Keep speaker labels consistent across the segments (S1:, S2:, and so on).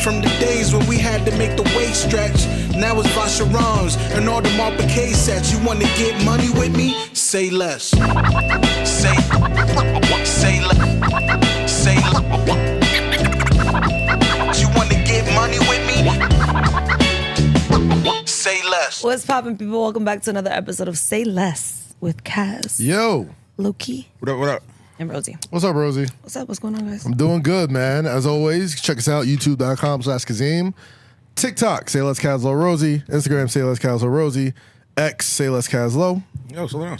S1: from the days when we had to make the waist stretch. Now it's Vacherons and all the Marpicay sets. You wanna get money with me? Say less. Say less. You wanna get money with me? Say less.
S2: What's poppin', people? Welcome back to another episode of Say Less with Kaz.
S3: Yo.
S2: Lowkey.
S4: What up?
S2: And Rosy.
S3: What's up, Rosy?
S2: What's up? What's going on, guys?
S3: I'm doing good, man. As always, check us out, youtube.com/Kazeem. TikTok, Say Less Casserole Rosy. Instagram, Say Less Casserole Rosy. X, Say Less Casserole.
S4: Yo, slow down.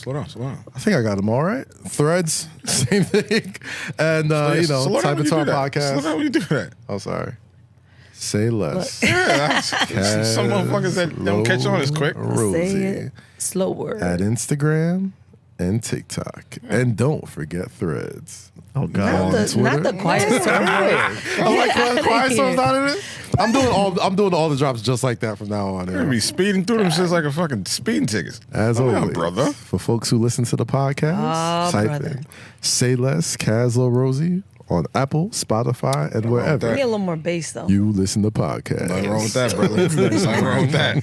S3: I think I got them all right. Threads, same thing. And, type into our podcast.
S4: Slow down when you do that.
S3: Oh, sorry. Say less.
S4: Yeah, some motherfuckers that don't catch on as quick.
S3: Rosy.
S2: Say it slower.
S3: At Instagram and TikTok. And don't forget Threads.
S2: Oh, God. Not the quiet storm.
S3: Quiet storm's not in it? I'm doing all the drops just like that from now on.
S4: You're gonna be speeding through them shits like a fucking speeding tickets.
S3: As always,
S4: on, brother.
S3: For folks who listen to the podcast, type in Say Less Casserole Rosy on Apple, Spotify, and wherever.
S2: We need a little more bass, though.
S3: You listen to podcasts.
S4: Nothing wrong with that, brother. Nothing wrong with that.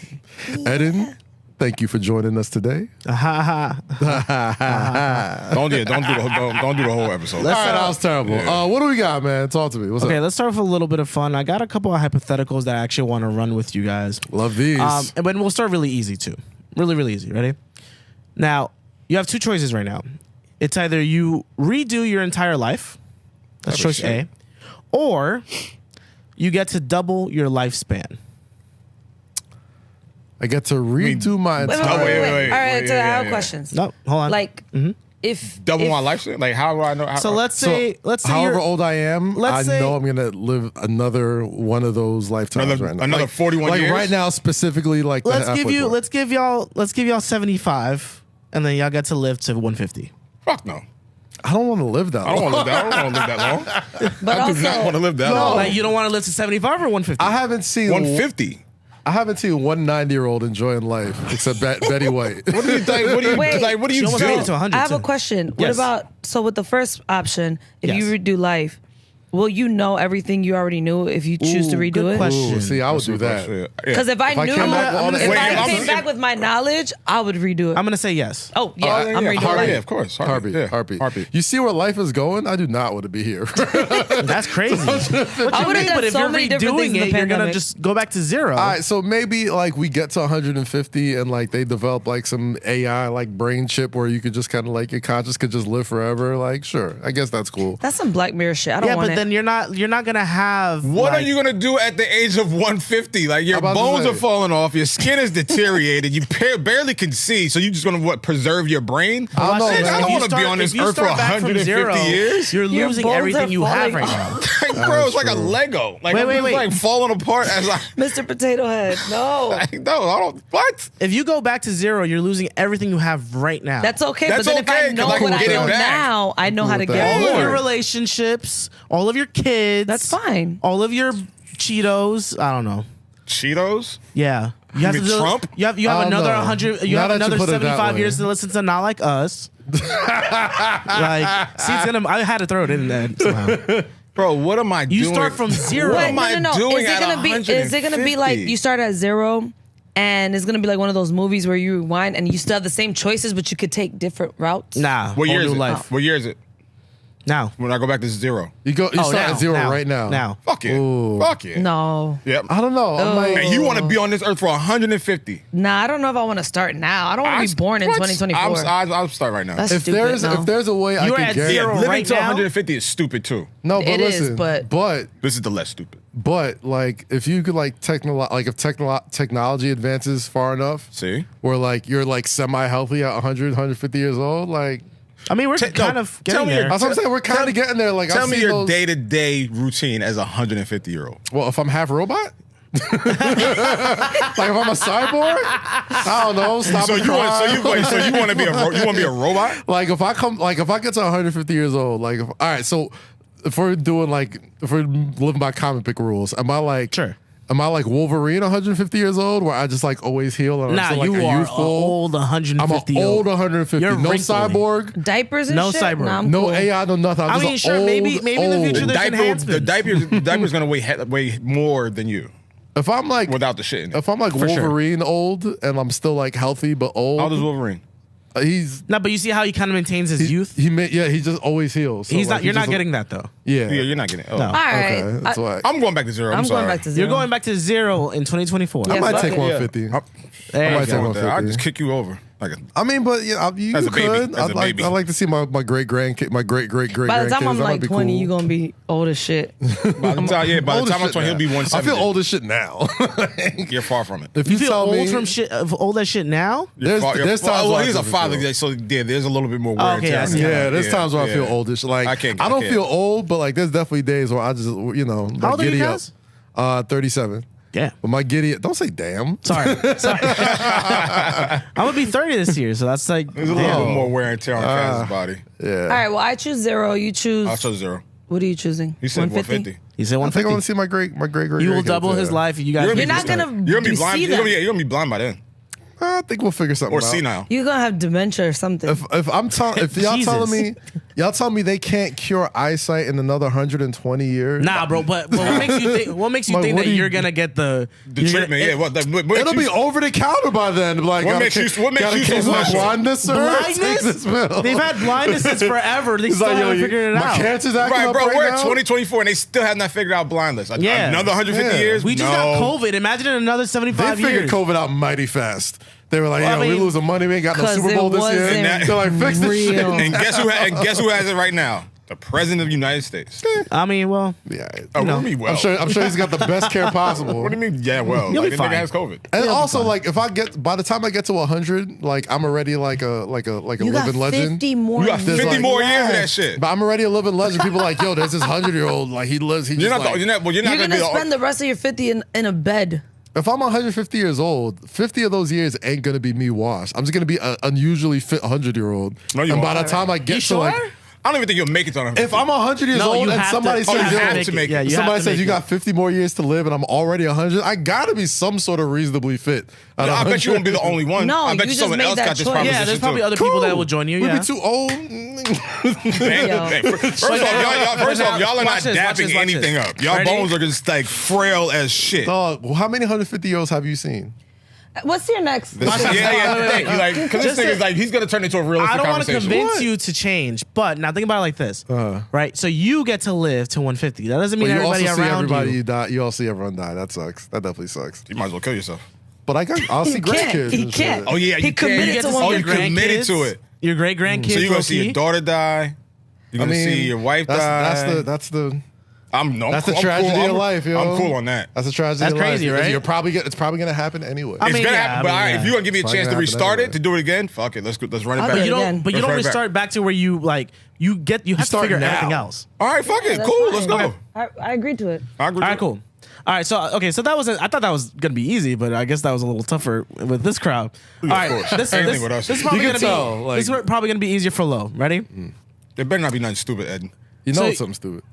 S3: Eden, thank you for joining us today.
S4: Don't do the whole episode.
S3: That was terrible.
S4: Yeah.
S3: What do we got, man? Talk to me. What's
S5: Okay,
S3: up?
S5: let's start with a little bit of fun. I got a couple of hypotheticals that I actually want to run with you guys.
S3: Love these.
S5: And we'll start really easy too. Really, really easy. Ready? Now, you have two choices right now. It's either you redo your entire life. That's choice A. Or you get to double your lifespan.
S3: I get to redo my entire...
S4: Wait.
S2: All right, so I have
S4: yeah.
S2: questions.
S5: No, hold on.
S2: Like, if...
S4: Double my lifespan? Like, how do I know?
S5: So let's say
S3: however
S5: you're,
S3: old I am, I
S5: let's say-
S3: know I'm going to live another one of those lifetimes right now.
S4: Another 41
S3: like
S4: years?
S3: right now, specifically, like the
S5: let's
S3: halfway point.
S5: give y'all 75, and then y'all get to live to 150.
S4: Fuck no.
S3: I don't want to live that long.
S4: I don't want to live that long.
S2: But
S4: I do not want to live that long.
S5: Like, you don't want to live to 75 or 150?
S3: I haven't seen
S4: 150.
S3: I haven't seen one 90-year-old enjoying life except Betty White.
S4: What do you think? What do you
S2: Wait.
S4: like? What do
S5: She
S4: you
S5: almost made it
S4: do?
S5: to 100.
S2: I have a
S5: too.
S2: question. What
S5: Yes.
S2: about, so with the first option, if
S5: Yes.
S2: you redo life, will you know everything you already knew if you choose to redo
S5: good
S2: it?
S5: question.
S3: Ooh, see, I would do that.
S2: Because if I
S3: If I
S2: knew,
S3: came back with all the
S2: if I
S3: information-
S2: came back with my knowledge, I would redo it.
S5: I'm going to say yes.
S2: Oh, yeah, I'm redoing
S4: Heartbeat,
S2: life.
S4: of course.
S3: Heartbeat. You see where life is going? I do not want to be here.
S5: That's crazy. What you
S2: I would've
S5: mean?
S2: done
S5: But if
S2: so
S5: you're
S2: many different things
S5: redoing
S2: in the
S5: it, you're going to
S2: pandemic.
S5: just go back to zero.
S3: All right, so maybe like we get to 150 and like they develop like some AI like brain chip where you could just kind of like your conscious could just live forever. Like, sure, I guess that's cool.
S2: That's some Black Mirror shit. I don't
S5: Yeah,
S2: want
S5: but
S2: it.
S5: then you're not going to have.
S4: What are
S5: like-
S4: you gonna do at the age of 150? Like your
S3: I'm about to
S4: bones
S3: say.
S4: are falling off, your skin is deteriorated, you barely can see. So you just gonna preserve your brain?
S3: I don't know,
S4: Shit,
S3: man.
S4: I don't
S5: If you
S4: want to be
S5: start-
S4: on this
S5: if you
S4: earth for
S5: start back from
S4: 150
S5: zero,
S4: years.
S5: You're
S2: Your
S5: losing
S2: bones
S5: everything
S2: are
S5: you have
S2: falling
S5: right now.
S4: Like, bro, it's like a
S3: true.
S4: Lego. Like,
S5: Wait,
S4: I'm just, like falling apart as I.
S2: Mr. Potato Head, no.
S4: No, I don't. What?
S5: If you go back to zero, you're losing everything you have right now.
S2: That's okay,
S4: That's
S2: but then
S4: okay,
S2: if I know
S4: 'cause I
S2: what
S4: can
S2: I
S4: get it
S2: know
S4: back.
S2: now, I know how to
S3: with
S2: get
S3: that.
S5: all of
S2: more.
S5: your relationships, all of your kids.
S2: That's fine.
S5: All of your Cheetos. I don't know.
S4: Cheetos?
S5: Yeah. You have
S4: mean
S5: to do,
S4: Trump?
S5: You have
S3: I don't
S5: another
S3: know.
S5: 100. You
S3: Now
S5: have
S3: that you
S5: another
S3: put it that
S5: 75
S3: way.
S5: years to listen to Not Like Us. Like, see, it's gonna. I had to throw it in there somehow.
S4: Bro, what am I doing?
S5: You start from zero.
S4: What
S2: Wait,
S4: am I
S2: no.
S4: doing
S2: Is it
S4: at
S2: gonna be? Is it gonna be like
S4: 150?
S2: you start at zero, and it's gonna be like one of those movies where you rewind and you still have the same choices, but you could take different routes?
S5: Nah.
S4: What year
S5: whole
S4: is
S5: new
S4: it?
S5: life.
S4: What year is it?
S5: Now.
S4: When I go back to zero.
S3: You start
S5: now,
S3: at zero
S5: now,
S3: right now.
S5: Now.
S4: Fuck it.
S3: Ooh.
S4: Fuck it.
S2: No.
S4: Yep.
S3: I don't know. I'm like,
S4: And you want to be on this earth for 150?
S2: Nah, I don't know if I want to start now. I don't want to be born in
S4: What?
S2: 2024.
S4: I'll start right now.
S2: That's
S3: if
S2: stupid.
S3: if there's a way I
S5: You're
S3: can
S5: at
S3: get
S5: zero
S4: Living
S5: right
S4: to
S5: now?
S4: 150 is stupid too.
S3: No, but
S2: It is,
S3: listen,
S2: but-
S4: This is the less stupid.
S3: But like, if you could like if technology advances far enough,
S4: See?
S3: where like you're like semi-healthy at 100, 150 years old, like
S5: I mean, we're
S4: Tell
S5: kind of
S4: tell
S5: getting
S4: me
S5: there.
S3: that's what I'm saying. We're kind of getting there. Like,
S4: Tell
S3: I've
S4: me
S3: seen
S4: your
S3: those-
S4: day-to-day routine as a 150-year-old.
S3: Well, if I'm half robot, like if I'm a cyborg, I don't know. Stop
S4: So
S3: a
S4: you want to be a robot?
S3: like if I get to 150 years old, like all right, so if we're living by comic book rules, am I like
S5: Sure.
S3: Am I like Wolverine, 150 years old, where I just like always heal and I'm
S5: Nah,
S3: still like
S5: you
S3: a
S5: are
S3: youthful?
S5: old 150.
S3: I'm an old 150.
S5: You're
S3: No
S5: wrinkly.
S3: cyborg,
S2: Diapers and
S5: No
S2: shit?
S5: cyber.
S2: Nah, I'm
S3: no
S2: cool.
S3: AI, no nothing. I'm
S5: I
S3: just
S5: mean,
S3: an
S5: sure,
S3: old,
S5: maybe in the future
S3: old.
S5: there's
S4: The diaper's gonna weigh more than you
S3: If I'm like
S4: without the shit in it.
S3: if I'm like
S5: For sure.
S3: Wolverine old and I'm still like healthy but old,
S4: How does Wolverine?
S3: he's
S5: No, but you see how he kind of maintains his youth.
S3: he just always heals. So
S5: He's
S3: like,
S5: not. You're not
S3: just-
S5: getting that though.
S3: Yeah.
S4: Yeah, you're not getting it. Oh.
S5: No.
S2: All right.
S3: Okay, that's why.
S4: I'm going back to 0. I'm
S2: I'm
S4: sorry.
S2: going back to 0.
S5: You're going back to 0 in 2024.
S3: I
S2: Yeah,
S3: might
S2: fuck
S3: take
S2: it.
S3: 150.
S5: There
S3: I
S5: you
S3: might
S5: go.
S3: take
S4: I'll
S3: 150.
S4: just kick you over.
S3: I mean, but yeah, you
S4: As a baby.
S3: could.
S4: As a baby.
S3: I'd like to see my great grandkid, my great
S2: By the time
S3: grandkids.
S2: I'm
S3: That might
S2: like
S3: be
S2: 20,
S3: cool.
S2: you're going to be old as shit.
S4: By the time,
S3: Old
S4: I'm
S3: as
S4: 20,
S3: shit
S4: he'll be
S3: now.
S4: 170.
S3: I feel old as shit now.
S4: You're far from it.
S3: If
S5: You feel
S3: tell
S5: old
S3: me,
S5: from shit, old as shit now?
S3: There's times
S4: well,
S3: where I
S4: he's a
S3: feel
S4: father,
S3: old.
S4: so yeah, there's a little bit more wear and
S5: Okay,
S4: tear.
S5: I see.
S3: Yeah, there's times where I feel
S4: yeah.
S3: oldish. Like
S4: I can't-
S3: I don't
S4: I can't.
S3: feel old, but like there's definitely days where I just like,
S5: How old are you
S3: giddy
S5: guys?
S3: up. 37.
S5: Yeah.
S3: But my giddy, don't say damn.
S5: Sorry. I'm gonna be 30 this year, so that's like.
S4: There's a little bit more wear and tear on Kaz's body.
S3: Yeah.
S2: All right, well, I choose 0. You choose.
S4: I'll show 0.
S2: What are you choosing?
S4: He said 150.
S5: He said
S3: I think I
S5: 150.
S3: want to see my great.
S5: You will double his life. You guys.
S2: You're not gonna
S4: You're gonna be blind.
S2: see
S4: You're gonna
S2: them.
S4: be blind by then,
S3: I think we'll figure something
S4: or
S3: out.
S4: senile.
S2: You're gonna have dementia or something.
S3: If I'm telling, if y'all
S5: Jesus.
S3: telling me they can't cure eyesight in another 120 years.
S5: Nah, bro. But what makes you think? What makes you
S3: Like,
S5: think
S3: what
S5: that
S3: do you-
S5: you're gonna get the you're
S4: treatment.
S5: gonna-
S4: Yeah, what
S3: It'll be over the counter by then. Like,
S4: What
S3: gotta
S4: makes you-
S3: ca-
S4: what makes
S3: gotta
S4: you so
S3: case my
S4: special?
S3: blindness, sir? Take this
S5: Blindness?
S3: pill.
S5: They've had blindness since forever. They
S3: He's
S5: still
S3: like, yo,
S5: haven't figured it
S3: my
S5: out.
S3: cancer's acting
S4: Right,
S3: up
S4: bro.
S3: right
S4: We're
S3: now.
S4: at 2024 and they still have not figured out blindness.
S5: Yeah.
S4: Another 150
S3: Yeah.
S4: years.
S5: We just got COVID. Imagine in another
S3: They
S5: 75
S3: figured
S5: years.
S3: COVID out mighty fast. They were like,
S5: Well, I
S3: we
S5: mean,
S3: losing money. We ain't got no
S2: 'cause
S3: Super Bowl
S2: it
S3: this year.
S2: wasn't
S3: They're like, fix this shit.
S2: real.
S4: And guess who has it right now? The president of the United States.
S5: I mean, well,
S3: Yeah,
S4: Oh, what do you mean, well?
S3: I'm sure he's got the best care possible.
S4: What do you mean? Yeah, well,
S5: You'll
S4: like,
S5: be
S4: the nigga
S5: fine.
S4: has COVID.
S3: And also, like, if I get by the time I get to 100, like, I'm already like a
S2: you got
S3: living legend.
S2: 50 more.
S4: You got
S3: There's
S4: 50
S3: like-
S4: more years of that shit.
S3: But I'm already a living legend. People are like, yo, there's this 100-year-old. Like, he lives. He
S4: You're
S3: just
S4: not.
S3: like,
S4: You're not
S2: You're
S4: gonna
S2: gonna
S4: be
S2: spend the rest of your 50 in a bed.
S3: if I'm 150 years old, 50 of those years ain't gonna be me washed. I'm just gonna be an unusually fit 100-year-old.
S4: No, you
S3: and by
S4: won't.
S3: the time I get
S5: you
S3: to
S5: sure?
S3: like,
S4: I don't even think you'll make it to 150.
S3: if I'm 100 years
S5: No,
S3: old
S5: you
S3: and
S5: have
S3: somebody
S5: to.
S3: says,
S4: you
S3: yo,
S4: have to make it.
S5: Yeah, you have
S3: somebody
S5: to
S3: says
S5: make
S3: you
S5: it.
S3: got 50 more years to live and I'm already 100, I gotta be some sort of reasonably fit. At
S4: I bet you
S3: 100.
S4: won't be the only one.
S2: No,
S4: I bet
S2: you
S4: you
S2: just
S4: someone
S2: made
S4: else
S2: that
S4: got this
S2: choice.
S4: proposition
S5: yeah, there's probably
S4: too.
S5: other people that will join you.
S3: We'd
S5: Yeah.
S3: be too old.
S4: First off, y'all are not
S5: Watch this, watch
S4: dapping
S5: this.
S4: anything up. Y'all
S5: Ready?
S4: bones are just like frail as shit.
S3: Dog, how many 150-year-olds have you seen?
S2: What's your next?
S4: Yeah,
S5: wait.
S4: Like, because this
S5: Just
S4: thing
S5: to-
S4: is like, he's gonna turn into a realistic
S5: I don't want to
S4: conversation.
S5: convince
S3: What?
S5: you to change, but now think about it like this, right? So you get to live to 150. That doesn't mean
S3: But you
S5: everybody
S3: also see
S5: around
S3: everybody
S5: you.
S3: die. You all see everyone die. That sucks. That definitely sucks.
S4: You might as well kill yourself.
S3: But I'll see
S2: He can't.
S3: grandkids.
S2: He
S3: and
S2: can't.
S3: shit.
S4: Oh yeah,
S2: He
S4: you
S2: committed
S4: can.
S2: to
S5: see
S4: Oh,
S5: your
S4: you committed
S5: grandkids,
S4: to it.
S5: Your great grandkids.
S4: So you're gonna see your daughter die. You're
S3: I
S4: gonna
S3: mean,
S4: see your wife die.
S3: That's the
S4: I'm
S3: That's the tragedy of life, yo.
S4: I'm cool on that.
S3: That's a tragedy.
S5: That's
S3: of life.
S5: crazy, right?
S3: It's probably gonna happen anyway.
S5: I
S4: It's
S5: mean,
S4: gonna
S5: yeah,
S4: happen,
S5: I
S4: but
S5: mean,
S4: all right,
S5: yeah.
S4: if you're gonna give me a
S3: It's
S4: chance to
S3: gonna happen
S4: restart
S3: anyway.
S4: it, to do it again, fuck it. Let's run it
S2: I'll
S4: back.
S2: do
S5: But
S2: it
S5: you don't.
S2: again.
S5: But you
S4: Let's
S5: don't
S4: run it back.
S5: restart back to where you like you have to
S3: start
S5: figure
S3: now.
S5: everything else.
S4: All right, fuck it.
S2: That's
S4: Cool.
S2: fine.
S4: Let's go.
S2: I agreed to it.
S4: I agree.
S5: All right, cool. All right, so so that was I thought that was gonna be easy, but I guess that was a little tougher with this crowd. All right,
S4: course.
S5: this
S4: Anything with us.
S5: is probably
S3: You
S5: gonna
S3: can
S5: be
S3: tell, like-
S5: this is probably gonna be easier for Low. Ready?
S4: There better not be nothing stupid, Ed.
S3: You know
S5: So-
S3: it's something stupid.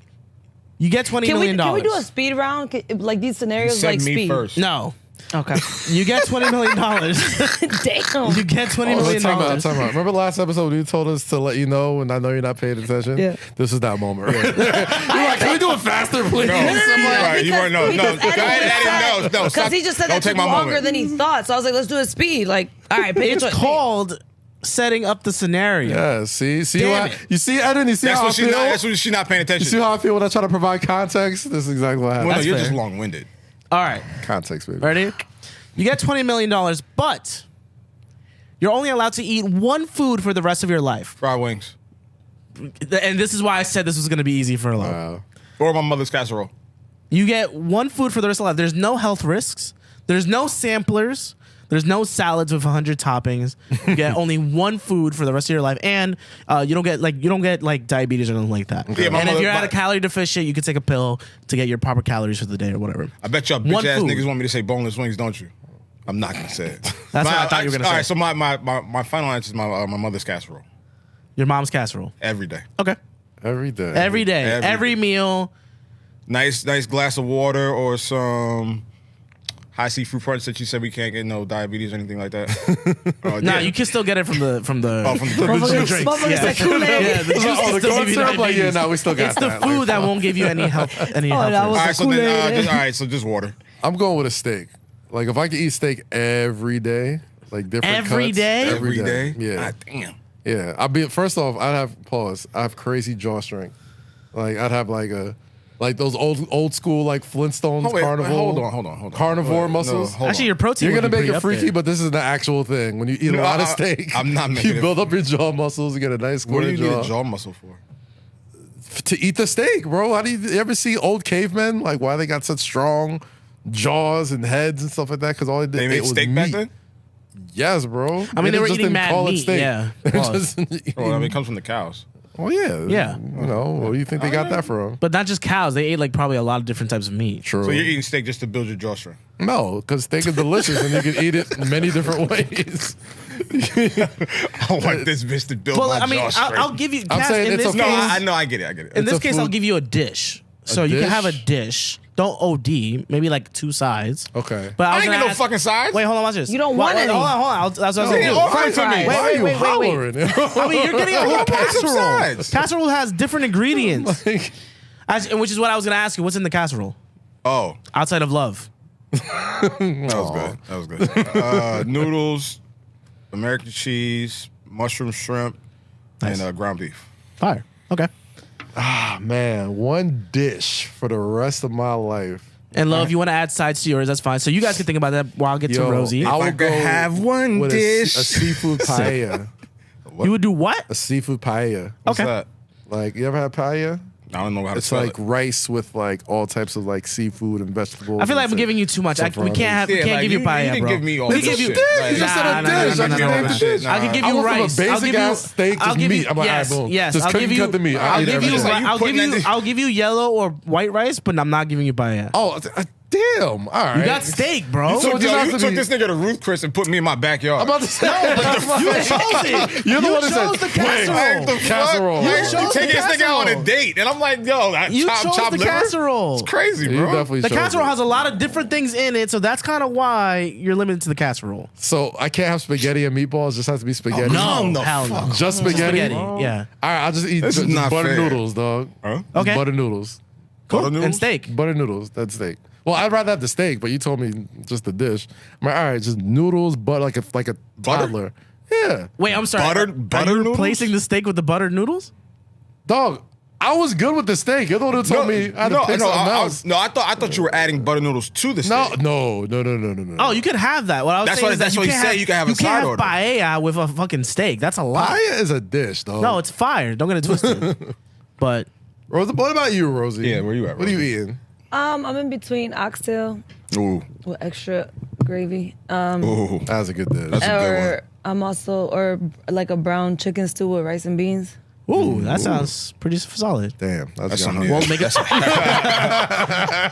S5: You get $20
S2: Can we
S5: million.
S2: do a speed round? Like these scenarios,
S4: Said
S2: like
S4: me
S2: speed.
S4: first.
S5: No,
S2: Okay.
S5: you get $20 million.
S2: Damn.
S5: You get $20 million.
S3: Time out. Remember last episode you told us to let you know, and I know you're not paying attention.
S2: Yeah.
S3: This is that moment. You're like, can we do it faster, please?
S4: No.
S3: I'm like,
S4: Right, you want to know? No, go ahead, Eddie. No,
S2: Because
S4: stop.
S2: he just said
S4: Don't
S2: that
S4: take
S2: took
S4: my
S2: longer
S4: moment.
S2: than he thought. So I was like, let's do a speed. Like, all right, pay
S5: It's
S2: attention.
S5: called setting up the scenario.
S3: Yeah, see
S5: Damn
S3: how
S5: it.
S3: you see, Eden. You see
S4: That's
S3: how I
S4: what she's
S3: feel.
S4: not. That's what she's not paying
S3: You see
S4: attention.
S3: how I feel when I try to provide context. This is exactly what happens.
S4: Well, no,
S5: That's
S4: you're
S5: fair.
S4: just long-winded.
S5: All right,
S3: Context, baby.
S5: ready? You get $20 million, but you're only allowed to eat one food for the rest of your life.
S4: Fried wings
S5: And this is why I said this was going to be easy for Low.
S3: Wow.
S4: or my mother's casserole.
S5: You get one food for the rest of life. There's no health risks. There's no samplers. There's no salads with 100 toppings. You get only one food for the rest of your life, and you don't get like diabetes or anything like that.
S4: Yeah, my
S5: and if
S4: mother-
S5: you're at
S4: my-
S5: a calorie deficient, you can take a pill to get your proper calories for the day or whatever.
S4: I bet y'all
S5: One
S4: bitch ass
S5: food.
S4: niggas want me to say boneless wings, don't you? I'm not gonna say it.
S5: That's what I thought you were gonna
S4: All
S5: say.
S4: right, so my final answer is my mother's casserole
S5: Your mom's casserole.
S4: every day.
S5: Okay.
S3: Every day.
S5: Every day.
S4: Every
S5: Every meal.
S4: Nice glass of water or some high seafood punch that you said we can't get no diabetes or anything like that?
S5: Nah, you can still get it from the
S4: from the
S2: Motherfuckers said Kool-Aid.
S5: Yeah, the juice
S3: Oh,
S5: can
S3: the
S5: still
S3: corn
S5: give you
S3: syrup? Like, yeah,
S5: diabetes.
S3: no, we still got
S5: It's the
S3: that.
S5: food that won't give you any health. Any
S2: Oh,
S5: health
S2: that
S5: risks.
S2: was
S4: all right, so
S2: Kool-Aid.
S4: all right, so just water.
S3: I'm going with a steak. Like if I could eat steak every day, like different
S5: Every
S3: cuts,
S5: day?
S4: Every day?
S3: Yeah,
S4: God damn.
S3: yeah. I'd be first off. I'd have pause. I have crazy jaw strength. Like I'd have like those old school like Flintstones carnivore.
S4: Hold on.
S3: Carnivore
S4: Wait,
S3: muscles.
S4: hold
S5: Actually,
S4: on.
S5: your protein.
S3: You're
S5: would
S3: gonna
S5: be
S3: make
S5: pretty
S3: it
S5: up
S3: freaky,
S5: there.
S3: but this is the actual thing. When you eat a lot of steak,
S4: I'm not making
S3: you
S4: it-
S3: build up your jaw muscles. You get a nice
S4: What do
S3: square
S4: you
S3: jaw.
S4: need a jaw muscle for?
S3: To eat the steak, bro. How do you ever see old cavemen? Like why they got such strong jaws and heads and stuff like that? Because all they did
S4: They
S3: ate
S4: made
S3: was
S4: steak
S3: meat.
S4: back then?
S3: Yes, bro.
S5: I mean, they were
S3: just
S5: eating
S3: didn't
S5: mad
S3: call it
S5: meat.
S3: steak.
S5: Yeah.
S3: They're
S5: Pause.
S3: just
S4: Well, I mean, it comes from the cows.
S3: Oh yeah,
S5: Yeah.
S3: You know, where do you think they got that from?
S5: But not just cows. They ate like probably a lot of different types of meat.
S3: True.
S4: So you're eating steak just to build your jaw strength.
S3: No, because steak is delicious and you can eat it in many different ways.
S4: I want this bitch to build
S5: Well,
S4: my
S5: I mean,
S4: jaw strength.
S5: I'll give you.
S3: I'm
S5: Cass,
S3: saying
S5: in
S3: it's
S5: this
S3: a
S4: No,
S5: case,
S4: I know, I get it.
S5: in
S3: It's
S5: this
S3: a
S5: case, I'll
S3: food-
S5: give you a dish. So you can have a dish. Don't OD. Maybe like 2 sides.
S3: Okay.
S5: But
S4: I
S5: was
S4: ain't
S5: gonna
S4: get no
S5: ask-
S4: fucking sides.
S5: Wait, hold on. Watch this.
S2: You don't want any.
S5: Hold on. That's what I was
S4: They
S5: gonna
S4: didn't
S5: do.
S4: offer it to me.
S2: Wait,
S3: Why are you
S5: wait.
S3: hollering?
S5: I mean, you're getting a whole casserole.
S4: sides.
S5: Casserole has different ingredients, which is what I was gonna ask you. What's in the casserole
S4: Oh,
S5: outside of love?
S4: that was good. That was good. Noodles, American cheese, mushroom shrimp,
S5: Nice.
S4: and ground beef.
S5: Fire. Okay.
S3: Man, one dish for the rest of my life.
S5: And love, you want to add sides to yours? That's fine. So you guys can think about that while I get to
S3: Yo,
S5: Rosy.
S3: I
S4: I
S3: would
S4: could
S3: go
S4: have one
S3: with
S4: dish.
S3: a seafood paella.
S5: You would do what?
S3: A seafood paella.
S4: What's
S5: Okay.
S4: that?
S3: Like you ever had paella?
S4: I don't know how to
S3: It's
S4: spell
S3: like
S4: it.
S3: rice with like all types of like seafood and vegetables.
S5: I feel like
S3: and
S5: I'm giving you too much. We
S3: Saffron.
S5: can't
S4: Yeah,
S5: give you
S4: you
S5: paella,
S4: didn't
S5: bro.
S4: give me all
S5: We
S4: this
S5: give you.
S4: shit.
S3: You just said a dish. I just named the dish.
S5: I can give
S3: I
S5: you
S3: went from a
S5: rice.
S3: basic
S5: I'll give you
S3: ass steak to
S5: I'll give
S3: meat.
S5: you,
S3: I'm like,
S5: yes,
S3: all right, boom.
S5: yes.
S3: Just
S5: I'll
S3: cookie
S5: give you.
S3: cut the meat. I'll
S5: I'll
S3: eat
S5: give you.
S3: everything.
S4: Like you
S5: I'll give
S4: putting that
S5: you.
S4: dish-
S5: I'll give you yellow or white rice, but I'm not giving you paella.
S3: Oh, damn. All right.
S5: You got steak, bro.
S3: So
S4: So
S3: it just has
S4: you
S3: to
S4: took
S3: be-
S4: this nigga to Ruth Chris and put me in my backyard.
S3: I'm about to say.
S5: You chose it.
S3: You're the
S5: You
S3: one that
S5: chose
S3: said
S5: the casserole.
S4: Like, the
S3: Casserole.
S4: fuck?
S3: You
S4: Like,
S5: chose
S4: you
S5: the
S4: taking this nigga out on
S5: casserole.
S4: a date, and I'm like, yo, that
S5: You
S4: chop
S5: chose the
S4: liver?
S5: casserole.
S4: It's crazy,
S3: You
S4: bro.
S3: definitely
S5: The
S3: chose
S5: casserole
S3: it.
S5: has a lot of different things in it, so that's kind of why you're limited to the casserole.
S3: So I can't have spaghetti and meatballs. It just has to be spaghetti.
S4: no.
S5: hell no.
S3: Just spaghetti.
S5: Spaghetti,
S3: All
S5: yeah.
S3: right, I'll just eat
S4: This is
S3: just
S4: not
S3: butter
S4: fair.
S3: noodles, dog.
S4: Huh?
S3: Just
S5: Okay.
S3: butter noodles.
S4: Butter
S5: And
S4: noodles?
S5: steak.
S3: Butter noodles. That's steak. Well, I'd rather have the steak, but you told me just the dish. I'm like, all right, just noodles, but like a
S4: Butter?
S3: toddler. Yeah,
S5: Wait, I'm sorry.
S4: Butter-
S5: Are
S4: butter
S5: you
S4: noodles?
S5: replacing the steak with the buttered noodles?
S3: dog. I was good with the steak. You're the one who told me I had to pick something else.
S4: I thought you were adding butter noodles to the steak.
S3: No.
S5: Oh, you could have that. What I was
S4: That's
S5: saying
S4: what-
S5: is that
S4: that's what he
S5: can't
S4: said. You can have a
S5: you can't
S4: side
S5: have
S4: order.
S5: paella with a fucking steak. That's a lot.
S3: Paella is a dish, dog.
S5: No, it's fire. Don't get it twisted. But
S3: Rosie. What about you, Rosie?
S4: Yeah, where you at,
S3: What are you
S4: Rosie?
S3: eating?
S2: I'm in between oxtail
S4: Ooh,
S2: with extra gravy.
S4: ooh.
S3: That's a good dish.
S4: That's a good
S2: Or I'm also like a brown chicken stew with rice and beans.
S5: ooh, that sounds pretty solid.
S3: Damn, that's
S4: That's
S3: got
S4: something.
S3: hungry.
S5: Well, make it.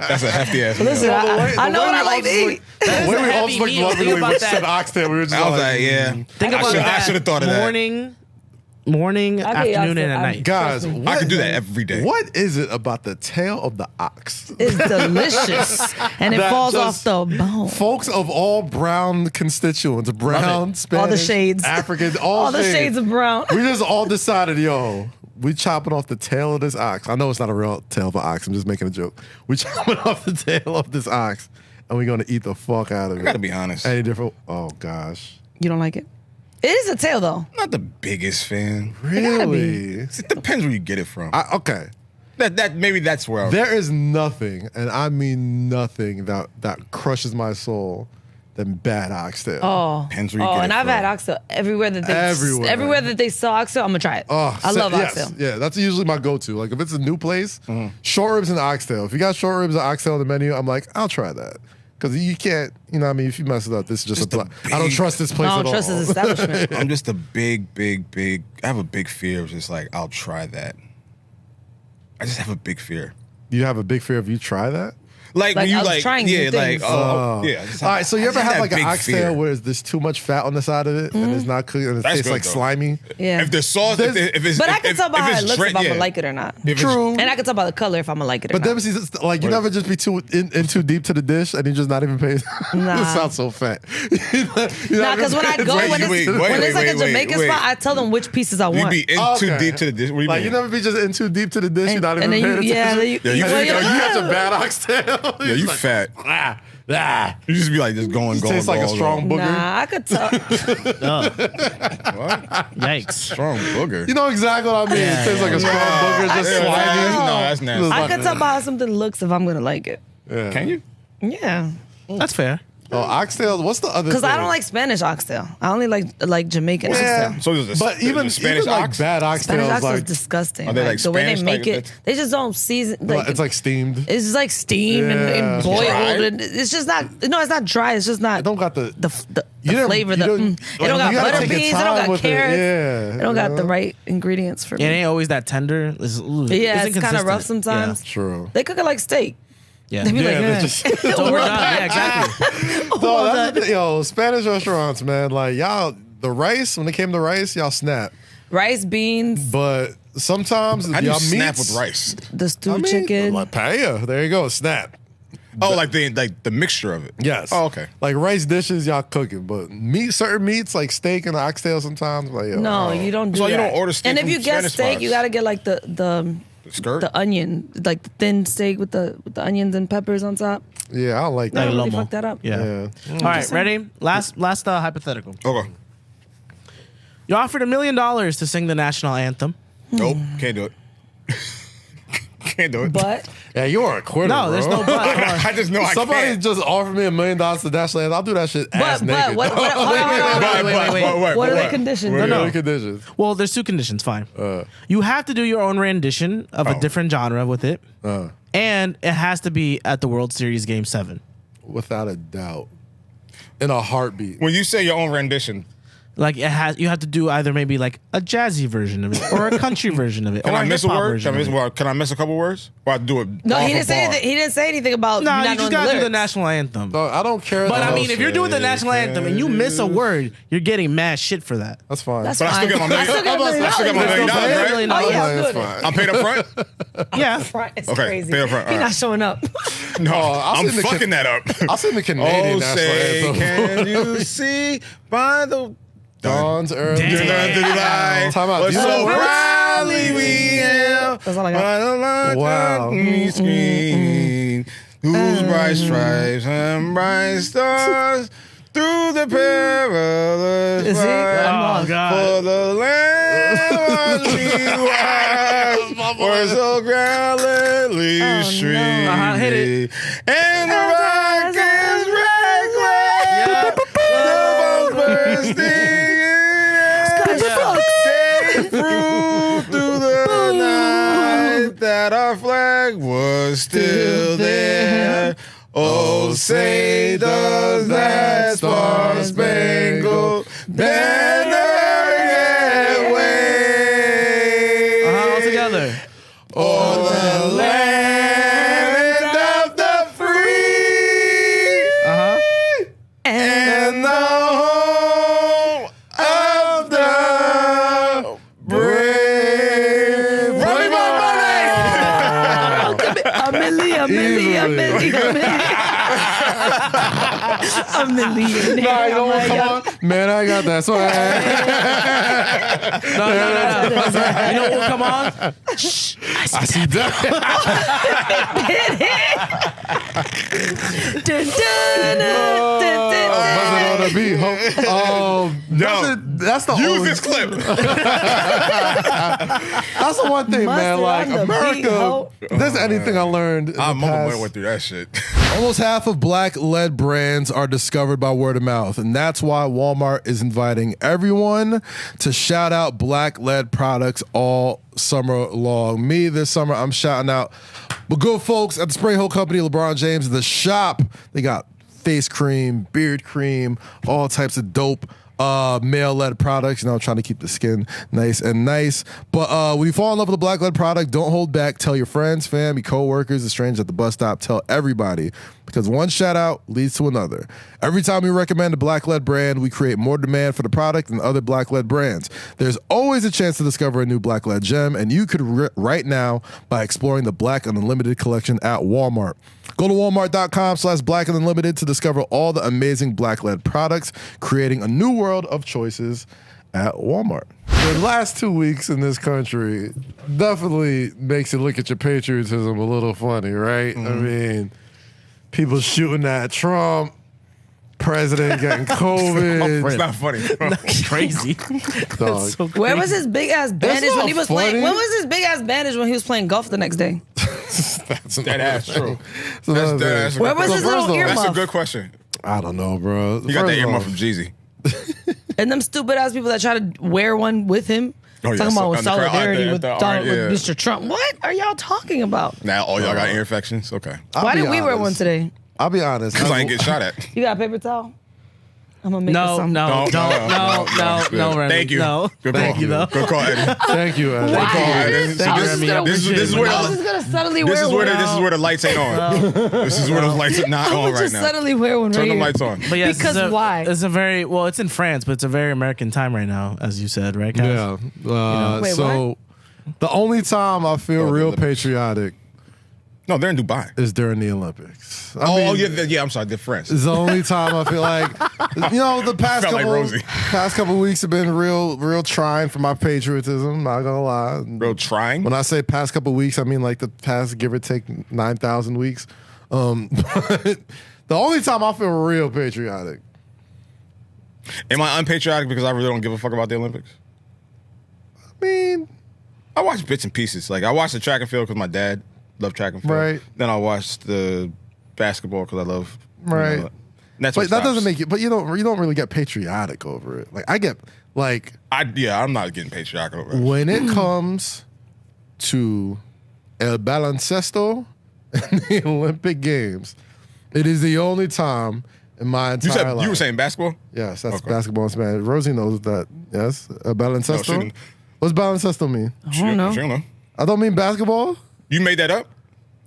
S4: That's a hefty ass.
S2: Listen,
S4: meal.
S2: I know what I like to eat.
S5: That is
S3: When
S5: a
S3: we all
S5: heavy
S3: just looked
S5: meal.
S3: lovingly
S5: Think
S3: when
S5: about
S3: we said
S5: that.
S3: oxtail, we were just
S4: I was
S3: like,
S4: like, yeah.
S5: Think about
S4: I
S5: that.
S4: should have thought of that.
S5: Morning,
S2: I get
S5: afternoon, and
S2: oxtail.
S5: at night.
S3: guys,
S2: Trust me.
S3: what-
S4: I could do that every day.
S3: What is it about the tail of the ox?
S2: It's delicious, and it
S3: That
S2: falls
S3: just-
S2: off the bone.
S3: Folks of all brown constituents, brown, Spanish,
S2: All the shades.
S3: African, all,
S2: All the shades of brown.
S3: We just all decided, yo, we chopping off the tail of this ox. I know it's not a real tail of an ox. I'm just making a joke. We chopping off the tail of this ox, and we're gonna eat the fuck out of it.
S4: I gotta be honest.
S3: Any different? Oh gosh,
S2: You don't like it? It is a tail though.
S4: I'm not the biggest fan.
S3: really?
S4: It depends where you get it from.
S3: Okay.
S4: That maybe that's where I'm.
S3: There is nothing, and I mean nothing, that crushes my soul than bad oxtail.
S2: Oh,
S4: Depends where you get
S2: and
S4: it
S2: I've
S4: from.
S2: had oxtail everywhere that they
S3: Everywhere.
S2: that they sell oxtail. I'm gonna try it.
S3: Oh,
S2: I love
S3: yes.
S2: oxtail.
S3: Yeah, that's usually my go-to. Like if it's a new place,
S4: Mm-hmm.
S3: short ribs and oxtail. If you got short ribs and oxtail on the menu, I'm like, I'll try that. Because you can't, you know what I mean? If you mess it up, this is just
S4: Just
S3: a
S4: a
S3: I don't
S4: big-
S3: trust this place
S2: I
S3: at
S2: don't trust
S3: all.
S2: this establishment.
S4: I'm just a big. I have a big fear of just like I'll try that. I just have a big fear.
S3: You have a big fear of you try that?
S4: Like when
S2: Like,
S4: you
S2: I was
S4: like,
S2: trying new
S4: yeah, like,
S2: things.
S4: yeah.
S3: All right, so you ever have
S4: that
S3: like an
S4: big
S3: oxtail
S4: fear.
S3: where there's too much fat on the side of it and it's not cooked and it
S4: That's
S3: tastes
S4: good,
S3: like
S4: though.
S3: slimy?
S2: Yeah.
S4: If the sauce, if it's,
S2: But I
S4: if,
S2: can tell by
S4: if
S2: how
S4: it's
S2: it looks if I'm
S4: yeah.
S2: gonna like it or not.
S4: If it's-
S3: True.
S2: And I can tell by the color if I'm gonna like it or
S3: But
S2: not.
S3: then see, like you never just be too in too deep to the dish and you just not even pay.
S2: Nah.
S3: This sounds so fat.
S2: Nah, because when I go,
S4: Wait,
S2: when
S4: wait,
S2: it's like a
S4: wait,
S2: Jamaican
S4: wait.
S2: spot, I tell them which pieces I
S4: You
S2: want.
S4: be in too deep to the dish. What do you
S3: Like
S4: mean?
S3: you never be just in too deep to the dish. You're not even
S2: and
S3: paying
S2: then
S3: attention.
S2: then you
S4: Yeah, you
S2: well,
S4: think,
S2: you're
S3: You
S2: like,
S3: got your bad oxtail.
S4: Yeah, you fat.
S3: Ah.
S4: You just be like just going.
S3: Tastes like a strong booger.
S2: Nah, I could tell.
S4: What?
S5: Yikes.
S4: Strong booger.
S3: You know exactly what I mean. It tastes like a strong booger, just
S4: Yeah,
S3: slimy.
S4: no, that's nasty.
S2: I could tell by how something looks if I'm gonna like it.
S3: Yeah.
S4: Can you?
S2: Yeah,
S5: That's fair.
S3: Oh, oxtail. What's the other?
S2: because I
S3: thing?
S2: don't like Spanish oxtail. I only like Jamaican
S3: Yeah.
S2: oxtail.
S4: So there's a,
S3: But
S4: there's
S3: even
S4: a Spanish
S3: even like
S4: ox.
S3: bad
S2: Spanish
S3: oxtails,
S2: oxtail is
S3: like
S2: disgusting.
S4: Are they like
S2: the way they
S4: Spanish,
S2: make
S4: like,
S2: it, they just don't season. Like
S3: it's like steamed.
S2: it's just like steamed
S3: Yeah.
S2: and boiled,
S4: Dry?
S2: and it's just not. No, it's not dry. It's just not.
S3: It don't got the
S2: the
S3: You don't-
S2: flavor.
S3: you
S2: The,
S3: don't-
S2: it don't got
S3: you gotta
S2: butter
S3: take your
S2: beans. It don't
S3: time
S2: got
S3: with it,
S2: carrots.
S3: yeah,
S2: It don't got
S3: you
S2: the
S3: know?
S2: right ingredients for
S5: It
S2: me.
S5: ain't always that tender.
S2: Yeah, it's kind of rough
S5: inconsistent.
S2: sometimes.
S3: True.
S2: They cook it like steak.
S5: Yeah.
S2: They be like,
S3: they're
S2: eh.
S3: just-
S5: It's overdone. Yeah, exactly.
S3: No, that's the thing, yo, Spanish restaurants, man. Like y'all, the rice when it came to rice, y'all snap.
S2: rice, beans,
S3: But sometimes
S4: How do you
S3: y'all
S4: snap
S3: meats,
S4: with rice?
S2: the stewed
S3: I mean,
S2: chicken.
S3: like paella. There you go, snap.
S4: Oh, like the mixture of it.
S3: Yes.
S4: Oh, okay.
S3: Like rice dishes, y'all cooking, but certain meats like steak and oxtail sometimes. Like yo,
S2: No,
S3: oh.
S2: you don't do
S4: So
S2: that.
S4: you don't order steak
S2: And if
S4: from
S2: you get
S4: Spanish
S2: steak,
S4: spots?
S2: you got to get like the
S4: Skirt.
S2: the onion, like the thin steak with the onions and peppers on top.
S3: Yeah, I don't like
S2: No,
S3: that.
S2: really
S5: lomo.
S2: fuck that up.
S5: Yeah.
S3: Yeah.
S5: All right, ready? Last hypothetical.
S4: Okay.
S5: You're offered $1 million to sing the national anthem.
S4: Nope. Can't do it. Can't do it.
S2: But
S3: Yeah, you are a quitter.
S5: No, there's
S3: bro.
S5: no but. Come on.
S4: I just know I
S3: Somebody
S4: can't.
S3: just offered me $1 million to dash land. I'll do that shit ass
S2: but
S3: naked.
S2: what? Hold on, hold on.
S5: Wait.
S2: What are the conditions?
S3: What
S2: No,
S3: are
S2: no.
S3: the conditions?
S5: Well, there's two conditions. Fine. You have to do your own rendition of a different genre with it, and it has to be at the World Series Game 7.
S3: Without a doubt. In a heartbeat.
S4: When you say your own rendition,
S5: Like you have to do either maybe like a jazzy version of it or a country version of it.
S4: can
S5: or
S4: I miss a
S5: hip-hop
S4: word?
S5: version
S4: Can I
S5: of
S4: miss,
S5: it.
S4: well, can I miss a couple words? Or I do it?
S2: No,
S4: off
S2: he
S4: a
S2: didn't say
S4: bar?
S2: anything. He didn't say anything about
S5: No,
S2: you
S5: you
S2: not
S5: just
S2: knowing
S5: gotta do the
S2: lyrics.
S5: national anthem.
S3: No, I don't care.
S5: But I
S3: though.
S5: mean, if you're doing the national anthem and you miss a word, you're getting mad shit for that.
S3: That's fine.
S2: That's
S4: But I still
S2: fine.
S4: get my
S2: I still get
S4: million. I still get my $1 million,
S5: $1 million.
S4: right?
S2: Oh yeah, I'm
S3: that's
S2: doing
S3: fine.
S4: I'm paid up front.
S5: Yeah.
S2: it. It's
S4: Okay,
S2: crazy.
S4: pay up front.
S2: He's
S4: All
S2: not
S4: right.
S2: showing up.
S4: No,
S3: I'll
S4: I'm
S3: sing the
S4: fucking that up.
S3: I'll sing the Canadian
S4: Oh,
S3: national
S4: say,
S3: anthem.
S4: can you see by the
S3: Dawn's early.
S4: light?
S3: Time out.
S4: We're
S3: Do you
S4: so
S3: know-
S4: proudly we hail
S2: That's all I got.
S4: by the light
S3: Wow.
S4: of the screen, whose bright stripes and bright stars through the perilous
S2: Is he?
S4: fight.
S5: Oh, God.
S4: For the land was we wide, we're so gallantly
S2: no.
S4: streaming,
S5: Hit it.
S4: and the rocket's red glare, the bombs bursting. Came through the night that our flag was still there. Oh, say does that star-spangled banner yet wave?
S5: All together.
S4: Oh, the land of the free and the home of the brave. Running my money!
S2: A million.
S3: Nah, you know what? Come on. Man, I got that swag.
S5: No. You know what will come on?
S3: I see that. Buzzing on the beat. That's the
S4: Use
S3: only,
S4: this clip.
S3: That's the one thing, man.
S2: Mustard
S3: Like
S2: on the
S3: America,
S2: beat, ho.
S3: if there's anything I learned. In
S4: My
S3: the
S4: mama
S3: past,
S4: went through that shit.
S3: almost half of black-led brands are discovered by word of mouth, and that's why Walmart is inviting everyone to shout out black-led products all summer long. Me, this summer, I'm shouting out the good folks at the Spray Hole Company, LeBron James, the shop. They got face cream, beard cream, all types of dope male-led products. Trying to keep the skin nice. But when you fall in love with a black-led product, don't hold back. Tell your friends, family, co-workers, the strangers at the bus stop. Tell everybody, because one shout-out leads to another. Every time we recommend a black-led brand, we create more demand for the product than other black-led brands. There's always a chance to discover a new black-led gem, and you could right now by exploring the Black and Unlimited collection at Walmart. Go to walmart.com/Black and Unlimited to discover all the amazing black-led products, creating a new world of choices at Walmart. The last 2 weeks in this country definitely makes you look at your patriotism a little funny, right? I mean, people shooting at Trump, president getting COVID.
S4: It's not funny.
S5: That's crazy.
S3: Dog.
S5: So
S2: Where was his big ass bandage
S3: not
S2: when he was
S3: funny.
S2: playing? When was his big ass bandage when he was playing golf the next day?
S3: That's
S4: Dead ass true.
S3: another
S4: That's dead ass.
S2: Where was his little
S3: first off,
S4: That's a
S2: earmuff?
S4: good question.
S3: I don't know, bro.
S4: You got that earmuff from Jeezy.
S2: And them stupid ass people that try to wear one with him.
S4: Oh, yeah,
S2: Talking about with
S4: on the crowd,
S2: solidarity
S4: at
S2: with,
S4: the
S2: Donald,
S4: yeah.
S2: with Mr. Trump. What are y'all talking about?
S4: Now all y'all got ear infections? Okay.
S2: Why did we wear one today?
S3: I'll be honest.
S4: Because I ain't get shot at.
S2: You got a paper towel? I'm gonna make
S5: No,
S2: this something.
S5: no, no, Remy.
S4: Thank you.
S5: No.
S4: Good
S5: Thank
S4: call.
S5: you, though.
S4: Good call, Eddie.
S3: Thank you, Ed.
S4: Good call, Eddie.
S5: Thank you,
S2: I was
S5: Remy.
S2: just gonna-
S4: This is
S2: I
S4: where
S2: was just gonna suddenly wear one.
S4: this is where the lights ain't on. This is where those lights are not
S2: I
S4: on
S2: would
S4: right
S2: just
S4: now.
S2: suddenly wear one
S4: Turn
S2: right
S4: the
S2: here.
S4: lights on.
S5: But yes,
S2: Because why?
S5: It's a very well. It's in France, but it's a very American time right now, as you said, right? Kaz?
S3: Yeah.
S2: Wait,
S3: So the only time I feel
S4: the
S3: real
S4: Olympics.
S3: patriotic
S4: No, they're in Dubai.
S3: is during the Olympics. I
S4: Oh,
S3: mean,
S4: yeah, I'm sorry, they're friends.
S3: It's the only time I feel like, the past
S4: Felt like
S3: couple,
S4: Rosy.
S3: past couple weeks have been real trying for my patriotism. Not gonna lie.
S4: Real trying.
S3: When I say past couple weeks, I mean like the past give or take 9,000 weeks. But the only time I feel real patriotic.
S4: Am I unpatriotic because I really don't give a fuck about the Olympics?
S3: I mean,
S4: I watch bits and pieces. Like I watch the track and field because my dad loved track and field.
S3: Right.
S4: Then I watch the basketball because I love.
S3: Right.
S4: And that's
S3: but
S4: what
S3: that doesn't
S4: stops.
S3: make you. But you don't really get patriotic over it. Like I get like
S4: I'm not getting patriotic over it.
S3: when it comes to El Baloncesto and the Olympic Games, it is the only time in my entire life.
S4: You were saying basketball?
S3: Yes, that's
S4: Okay.
S3: basketball in Spanish. Rosie knows that. Yes, Baloncesto.
S4: No, she didn't.
S3: What's Baloncesto mean?
S2: I don't know.
S4: She don't know.
S3: I don't mean basketball.
S4: You made that up?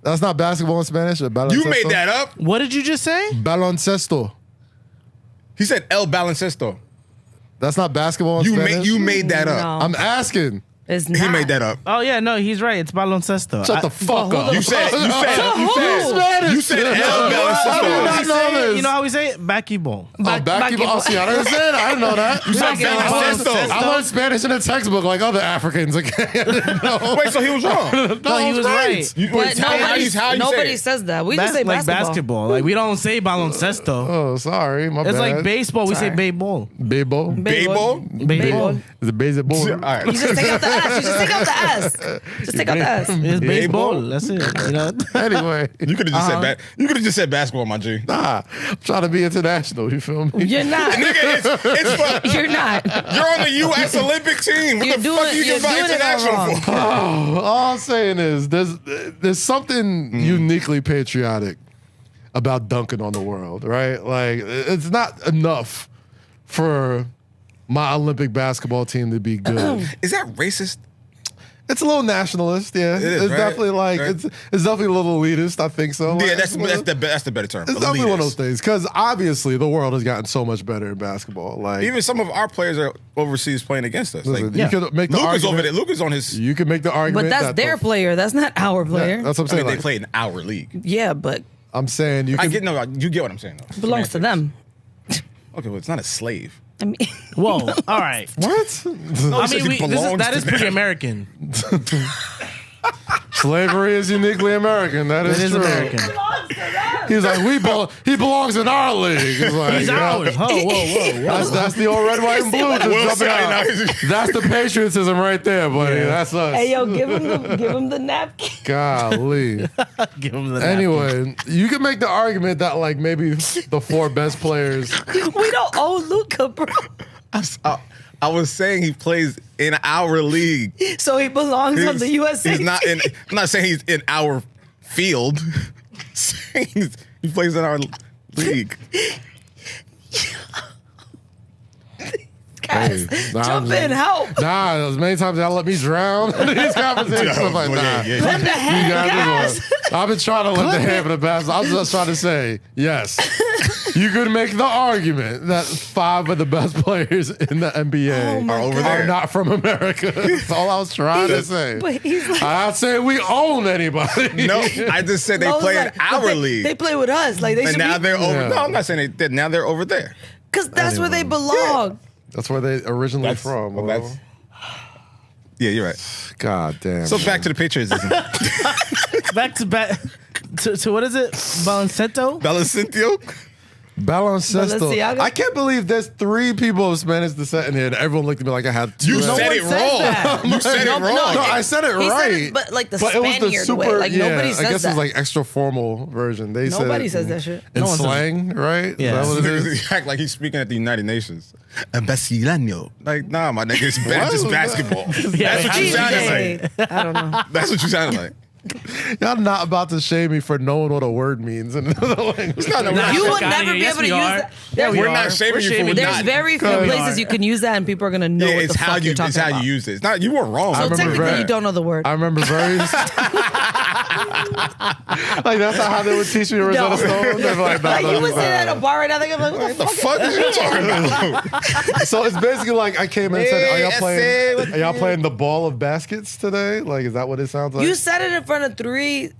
S3: That's not basketball in Spanish. Baloncesto.
S4: You made that up?
S5: What did you just say?
S3: Baloncesto.
S4: He said El Baloncesto.
S3: That's not basketball in Spanish.
S4: You made that up.
S2: No.
S3: I'm asking.
S2: It's not.
S4: He made that up.
S5: Oh yeah, no, he's right. It's baloncesto.
S3: Shut the fuck
S2: who
S3: up.
S4: You said El
S3: I
S4: Baloncesto.
S3: did not know this.
S5: You know how we say it? Basketball.
S3: Basketball. Oh, see, I didn't say it. I didn't know that.
S4: You said Baloncesto.
S3: I learned Spanish in a textbook like other Africans. Okay. No.
S4: Wait, so he was wrong.
S5: No, he was right.
S2: But
S4: How you
S2: nobody
S4: say it?
S2: says that. We just say
S5: Like
S2: basketball.
S5: basketball. Like we don't say baloncesto.
S3: Oh, sorry. My
S5: It's
S3: bad.
S5: like baseball. We say
S2: Sorry.
S5: baseball.
S3: Baseball.
S4: Baseball?
S2: Baseball.
S3: It's a baseball.
S4: All right.
S2: You just take out the S. You just take out the S. Just take out the S.
S5: It's
S4: Baseball?
S5: baseball. That's it. You know.
S3: Anyway.
S4: You could have just said You could have just said basketball, my G.
S3: Nah, I'm trying to be international. You feel me?
S2: You're not.
S4: Nigga, it's fun.
S2: You're not.
S4: You're on the U.S. Olympic team. What
S2: You're
S4: the
S2: doing
S4: fuck are you
S2: it- you're
S4: getting
S2: doing it all
S4: international
S2: wrong.
S4: for?
S3: All I'm saying is there's something uniquely patriotic about dunking on the world, right? Like it's not enough for my Olympic basketball team to be good.
S4: Is that racist?
S3: It's a little nationalist, yeah.
S4: is,
S3: It's
S4: right?
S3: definitely like
S4: Right.
S3: it's definitely a little elitist. I think so.
S4: Yeah,
S3: Like,
S4: that's the better term.
S3: It's definitely one of those
S4: Elitist.
S3: things because obviously the world has gotten so much better in basketball. Like
S4: Even some of our players are overseas playing against us.
S3: listen,
S4: Like,
S3: you could make the
S4: Luka's over
S3: argument.
S4: there. Luka's on his.
S3: You can make the argument,
S2: But that's
S3: that
S2: their
S3: the-
S2: player. That's not our player.
S3: That's what I'm
S4: I
S3: saying.
S4: mean, they
S3: like,
S4: play in our league.
S2: Yeah, but
S3: I'm saying you
S4: I
S3: can.
S4: get you get what I'm saying though.
S2: it belongs to them.
S4: Okay, well, it's not a slave.
S2: I mean,
S5: Whoa. All right.
S3: What?
S5: I
S4: says
S5: mean,
S4: it belongs
S5: that
S4: to
S5: is pretty
S4: them.
S5: American.
S3: Slavery is uniquely American. That is
S5: It is
S3: true.
S5: American.
S3: He's like, he belongs in our league. He's like,
S5: He's
S3: yeah.
S5: ours. Whoa.
S3: That's the old red, white, and blue just
S4: Will
S3: jumping
S4: say,
S3: out.
S4: no.
S3: That's the patriotism right there, buddy. That's us.
S2: hey, yo, give him the napkin.
S3: Golly.
S5: Give him the napkin.
S3: Anyway, you can make the argument that like maybe the four best players.
S2: We don't owe Luca, bro.
S4: I was saying he plays in our league.
S2: So he belongs on the USA.
S4: He's not in. I'm not saying he's in our field. I'm saying he plays in our league.
S2: Yes. Jump in, help.
S3: Nah, as many times y'all let me drown in these conversations. I'm like, nah.
S2: Lend a hand,
S3: You got
S2: guys.
S3: this one. I've been trying to lend a hand for the past. I'm just trying to say, yes. You could make the argument that 5 of the best players in the NBA
S4: Are over there.
S3: are not from America. That's all I was trying to say.
S2: But he's like,
S3: I'm not saying we own anybody.
S4: No, I just said they
S2: Lowe's
S4: play in
S2: like, but
S4: our
S2: they,
S4: league.
S2: They play with us. Like they
S4: and
S2: should
S4: now
S2: be.
S4: they're over.
S3: Yeah.
S4: No, I'm not saying they. Now they're over there.
S2: Because that's where they
S3: Anyway.
S2: belong.
S3: That's where they originally from.
S4: well,
S3: bro.
S4: that's- Yeah, you're right.
S3: God damn.
S4: So
S3: man.
S4: back to the patriotism.
S5: back to what is it? Baloncesto?
S4: Baloncesto.
S3: Baloncesto.
S2: Balenciaga?
S3: I can't believe there's 3 people of Spanish descent in here, and everyone looked at me like I had 2.
S4: You
S2: No
S4: said
S2: one
S4: it
S2: says
S4: wrong.
S2: that.
S4: You said it
S2: No,
S4: wrong.
S3: No, I said it
S2: He
S3: right.
S2: said it, but like the
S3: But it was the
S2: Spaniard
S3: super,
S2: way. Like nobody
S3: I
S2: says
S3: guess
S2: that.
S3: it's like extra formal version. They
S2: Nobody
S3: said
S2: says that shit.
S3: in
S5: No one says-
S3: slang, right?
S5: Yeah.
S3: Is that what it is?
S4: He act like he's speaking at the United Nations. Ambassador. Like, nah, my nigga, it's just basketball.
S5: Yeah,
S4: That's what you sounded like.
S2: I don't know.
S4: That's what you sounded like.
S3: Y'all not about to shame me for knowing what a word means in another language.
S4: It's not no
S5: Nah,
S2: You
S5: fuck
S2: would
S5: outta
S2: never
S5: here.
S2: be
S5: Yes,
S2: able to
S5: we
S2: use
S5: are.
S2: that.
S5: Yeah, we
S4: We're
S5: are.
S4: not shaming
S5: We're
S4: you for
S5: shaming
S4: not-
S2: There's very few
S3: Good.
S2: places you can use that, and people are gonna know
S4: Yeah,
S2: what
S4: it's
S2: the
S4: how
S2: fuck you're
S4: you
S2: talking
S4: it's how
S2: about.
S4: you use it. It's not you weren't wrong.
S2: So
S3: remember
S2: technically,
S3: very-
S2: you don't know the word.
S3: I remember very like that's not how they would teach me Rosetta
S2: No.
S3: Stone. They're like, nah,
S2: Like
S3: no,
S2: you would
S3: nah.
S2: say that at a bar right now. They're gonna be like,
S4: What the fuck is you talking about?
S3: So it's basically like I came in and said,
S4: Hey,
S3: Are y'all playing the ball of baskets today? Like, is that what it sounds like?
S2: You said it in front of 3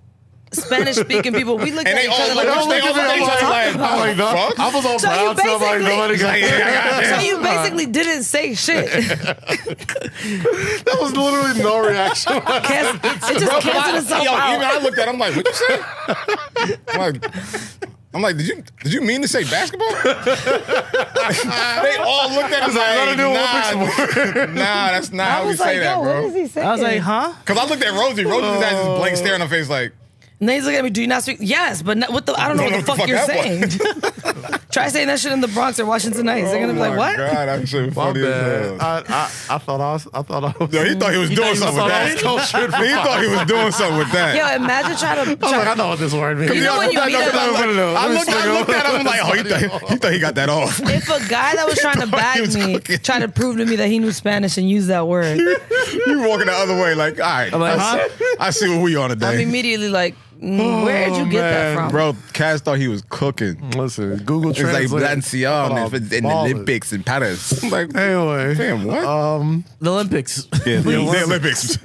S2: Spanish-speaking people. We looked
S4: And
S2: at
S4: they
S2: each
S4: all
S2: other
S4: look
S2: like,
S4: at
S2: what
S4: you
S2: the fuck are you
S4: like,
S2: talking about?
S3: I'm like, no,
S4: fuck?
S3: I was on
S2: So you
S3: brown, so I'm like,
S2: basically-
S3: nobody got
S2: So you basically didn't say shit.
S3: That was literally no reaction.
S2: It just canceled itself
S4: Yo,
S2: out.
S4: even I looked at him like, what you say? I'm like, did you mean to say basketball? They all looked at him like, nah, that's not
S2: I
S4: how we
S2: was
S4: say
S2: like,
S4: that,
S2: yo, what
S4: bro.
S2: is he saying?
S5: I was like, huh?
S4: Because I looked at Rosy. Rosy just had this blank stare on her face like,
S2: And then he's looking at me, do you not speak? Yes, but what the, I don't know what the fuck you're
S4: that
S2: saying. Try saying that shit in the Bronx or Washington Heights. They're going to be like, what?
S4: Oh God, that shit
S3: My
S4: funny as
S3: bad.
S4: hell.
S3: I thought I was.
S4: Yo, he thought he was doing
S5: you
S4: something with
S5: was
S4: that.
S3: cultured.
S4: He thought he was doing something with that.
S2: Yo, imagine trying to.
S3: I was like, I know what this word means.
S2: You know when you meet a-
S4: I looked at him like, oh, he thought he got that off.
S2: If a guy that was trying to bag
S4: was
S2: me
S4: fucking-
S2: tried to prove to me that he knew Spanish and used that word,
S4: You walking the other way like, all right,
S5: I'm like,
S4: I see what we on
S2: I'm
S4: today.
S2: immediately like, where'd you get that from?
S4: Bro, Kaz thought he was cooking.
S3: Listen, Google
S4: It's like
S3: Translate.
S4: Balenciaga in the
S3: Ballin'.
S4: Olympics in Paris. I'm like,
S3: Anyway,
S4: damn, what?
S5: The Olympics.
S4: Yeah, the Olympics.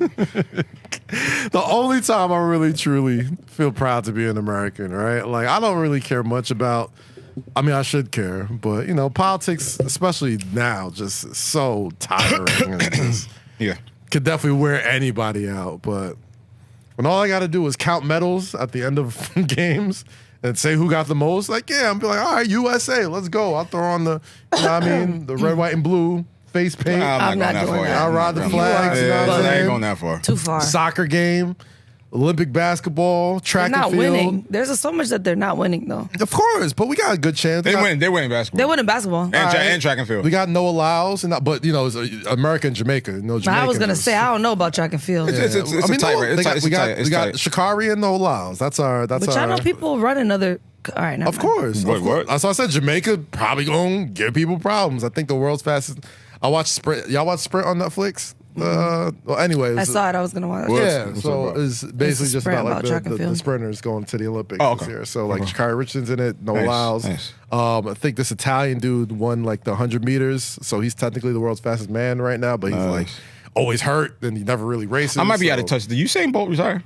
S3: the only time I really truly feel proud to be an American, right? Like I don't really care much about. I mean, I should care, but you know, politics, especially now, just so tiring. And just
S4: Yeah.
S3: could definitely wear anybody out. But when all I got to do is count medals at the end of games and say who got the most, like I'm be like, all right, USA, let's go. I'll throw on the, you know what I mean, the red, white, and blue face paint.
S2: I'm not
S4: going that
S2: doing
S4: far.
S2: that.
S3: I'll ride the
S4: I'm
S3: flags.
S4: not-
S3: You know what I'm
S4: I ain't
S3: saying?
S4: going that far.
S2: Too far.
S3: Soccer game, Olympic basketball,
S2: They're
S3: track
S2: not
S3: and field.
S2: winning. There's so much that they're not winning, though.
S3: Of course, but we got a good chance.
S4: They win basketball.
S2: They're winning basketball.
S4: And track and field.
S3: We got no allows, and but you know, it's America and Jamaica. No, Jamaica.
S2: I was gonna say I don't know about track and field,
S4: It's a tight race. It's tight. It's
S3: we got
S4: tight. It's
S3: we got
S4: tight.
S3: Shikari and no allows. That's our.
S2: but y'all know people run another. All right, never
S3: Of
S2: mind.
S3: course.
S4: Wait,
S3: of course.
S4: what?
S3: That's why I said Jamaica probably gonna give people problems. I think the world's fastest. I watched Sprint. Y'all watch Sprint on Netflix? Well, anyways.
S2: I saw it. I was gonna watch.
S4: What?
S3: Yeah,
S4: What's
S3: so
S4: it about?
S3: it's basically
S2: It's a
S3: just
S2: sprint
S3: about like
S2: about track and
S3: the
S2: field.
S3: sprinters going to the Olympics
S4: Oh,
S3: this
S4: okay.
S3: year. So like Shikari Richardson's in it, no
S4: Nice,
S3: allows.
S4: nice.
S3: I think this Italian dude won like the 100 meters, so he's technically the world's fastest man right now. But he's like always hurt, and he never really races.
S4: I might be
S3: so.
S4: out of touch. Did Usain Bolt retire?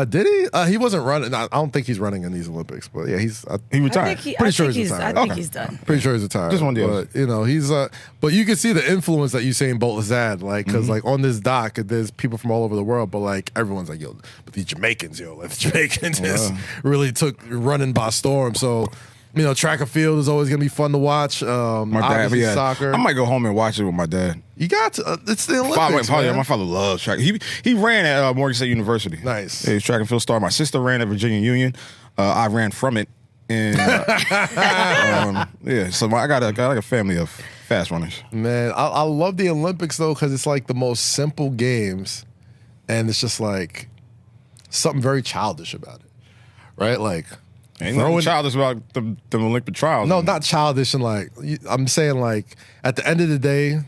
S3: Did he? He wasn't running. I don't think he's running in these Olympics. But yeah, he's.
S4: He
S2: I
S4: retired.
S2: think,
S3: Pretty sure
S2: I think
S3: he's
S2: he's. I
S3: retired.
S2: think
S4: Okay.
S2: he's done.
S3: Pretty sure he's retired.
S4: Just one deal.
S3: But you know, he's but you can see the influence that Usain Bolt has had, like, because like on this doc, there's people from all over the world, but like everyone's like, yo, but these Jamaicans, like the Jamaicans just really took running by storm. So, you know, track and field is always gonna be fun to watch.
S4: My dad,
S3: Obviously
S4: yeah.
S3: soccer.
S4: I might go home and watch it with my dad.
S3: You got to. It's the Olympics,
S4: My
S3: man.
S4: father loves track. He ran at Morgan State University.
S3: Nice.
S4: Yeah, he's track and field star. My sister ran at Virginia Union. I ran from it. And yeah, so I got like a family of fast runners.
S3: Man, I love the Olympics though because it's like the most simple games, and it's just like something very childish about it, right? Like
S4: Ain't nothing childish about the Olympic trials.
S3: No, not childish and like I'm saying like at the end of the day,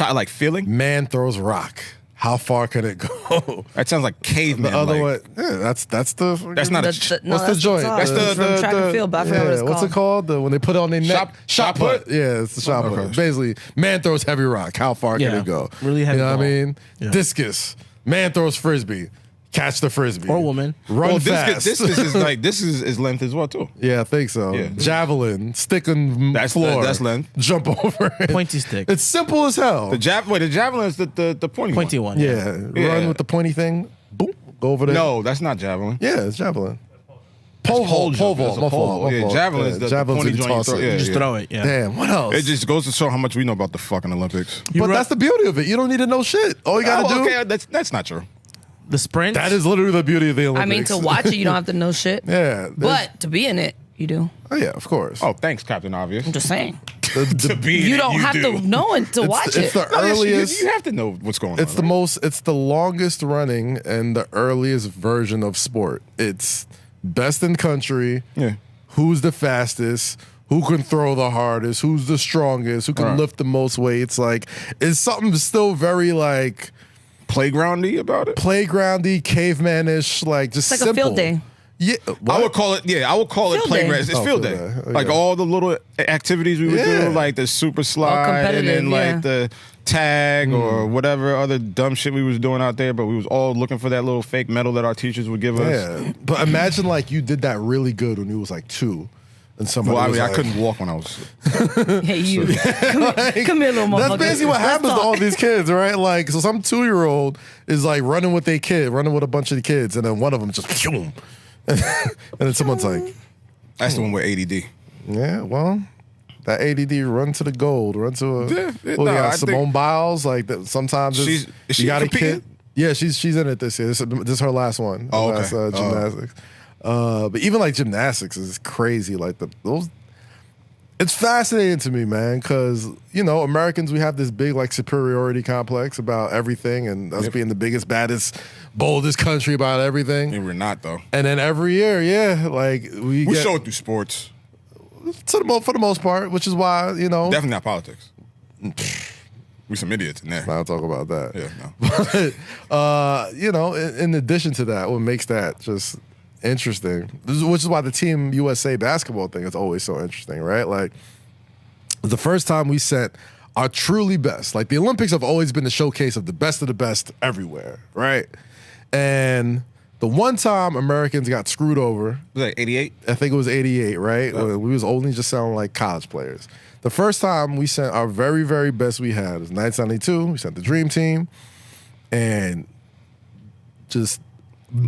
S4: like feeling.
S3: man throws rock. How far can it go?
S4: That sounds like caveman.
S3: The other
S4: like.
S3: one, yeah, that's the.
S4: That's not a.
S3: What's the joint?
S2: That's from track and field, but I forgot what it's
S3: what's
S2: called.
S3: it called? When they put it on their neck?
S4: Shot put?
S3: Yeah, it's the shot
S4: Okay.
S3: put. Basically, man throws heavy rock. How far can
S5: Yeah,
S3: it go?
S5: really heavy
S3: You know what I
S5: ball.
S3: mean?
S5: Yeah.
S3: Discus. Man throws frisbee. Catch the frisbee.
S5: Or woman.
S3: Run
S4: Well,
S3: fast.
S4: discus is like this is length as well too.
S3: Yeah, I think so.
S4: Yeah.
S3: Javelin. Stick on
S4: That's
S3: floor.
S4: that's length.
S3: Jump over it.
S5: Pointy stick.
S3: It's simple as hell.
S4: The javelin is the
S5: Pointy one.
S3: yeah. Run with the pointy thing. Boom. Go over there.
S4: No, that's not javelin.
S3: Yeah, it's javelin. Pole
S4: jump.
S3: vault.
S4: That's a
S3: My
S4: pole
S3: fault.
S4: vault.
S3: My
S4: Yeah,
S3: fault.
S4: javelin is the
S3: javelin's
S4: pointy
S3: when you
S4: joint you
S3: toss
S4: throw-
S3: it.
S4: yeah.
S5: Just throw it. Yeah.
S3: Damn, what else?
S4: It just goes to show how much we know about the fucking Olympics.
S3: But that's the beauty of it. You don't need to know shit. All you gotta do.
S4: Okay, that's not true.
S5: The sprint.
S3: That is literally the beauty of the
S2: I
S3: Olympics.
S2: mean, to watch it, you don't have to know shit.
S3: Yeah.
S2: But to be in it, you do.
S3: Oh yeah, of course.
S4: Oh, thanks, Captain Obvious.
S2: I'm just saying.
S4: To be in
S2: You
S4: it,
S2: don't have
S4: do.
S2: to know it to watch
S3: it's
S2: it.
S3: the
S4: No, yes,
S3: earliest.
S4: you have to know what's going on.
S3: It's the most. It's the longest running and the earliest version of sport. It's best in country.
S4: Yeah.
S3: Who's the fastest? Who can throw the hardest? Who's the strongest? Who can
S4: Right.
S3: lift the most weights? Like it's something still very like
S4: playgroundy about it.
S3: playgroundy, cavemanish, like just
S2: It's like a
S3: simple.
S2: field day.
S3: Yeah,
S4: I
S3: what?
S4: would call it. Yeah, I would call it
S2: Field
S4: playground.
S2: day.
S4: It's
S3: Oh,
S4: field
S3: field
S4: day.
S3: day. Oh,
S4: Like
S3: yeah.
S4: all the little activities we would
S3: Yeah.
S4: do, like the super slide, and then
S2: competitive,
S4: like
S2: yeah.
S4: the tag
S3: Mm.
S4: or whatever other dumb shit we was doing out there. But we was all looking for that little fake medal that our teachers would give us.
S3: Yeah, but imagine like you did that really good when you was like 2, and somebody.
S4: Well, I
S3: was
S4: mean, I
S3: like-
S4: couldn't walk when I was.
S2: Hey, you. Come here, little motherfucker.
S3: That's basically what
S2: Let's
S3: happens to
S2: talk.
S3: all these kids, right? Like, so some 2-year-old is like running with their kid, running with a bunch of the kids, and then one of them just, phew, and then someone's like,
S4: That's the one with ADD.
S3: yeah, well, that ADD run to the gold, run to a.
S4: Yeah,
S3: well,
S4: no,
S3: you got
S4: I
S3: Simone
S4: think-
S3: Biles, like that. Sometimes it's-
S4: Is she
S3: you got a
S4: competing?
S3: kid. Yeah, she's in it this year. This is her last one.
S4: Oh,
S3: Her last,
S4: okay.
S3: gymnastics. But even like gymnastics is crazy. Like those. It's fascinating to me, man, because Americans, we have this big like superiority complex about everything, and us being the biggest, baddest, boldest country about everything.
S4: And we're not though.
S3: And then every year, yeah, like we
S4: We
S3: get
S4: show it through sports.
S3: for the most part, which is why
S4: Definitely not politics. We some idiots in there.
S3: I'll talk about that.
S4: Yeah, no.
S3: In addition to that, what makes that just interesting, which is why the Team USA basketball thing is always so interesting, right? Like, the first time we sent our truly best, like the Olympics have always been the showcase of the best everywhere, right? And the one time Americans got screwed over,
S4: Was that 88?
S3: I think it was 88, right? We was only just sounding like college players. The first time we sent our very, very best we had was 1992. We sent the Dream Team and just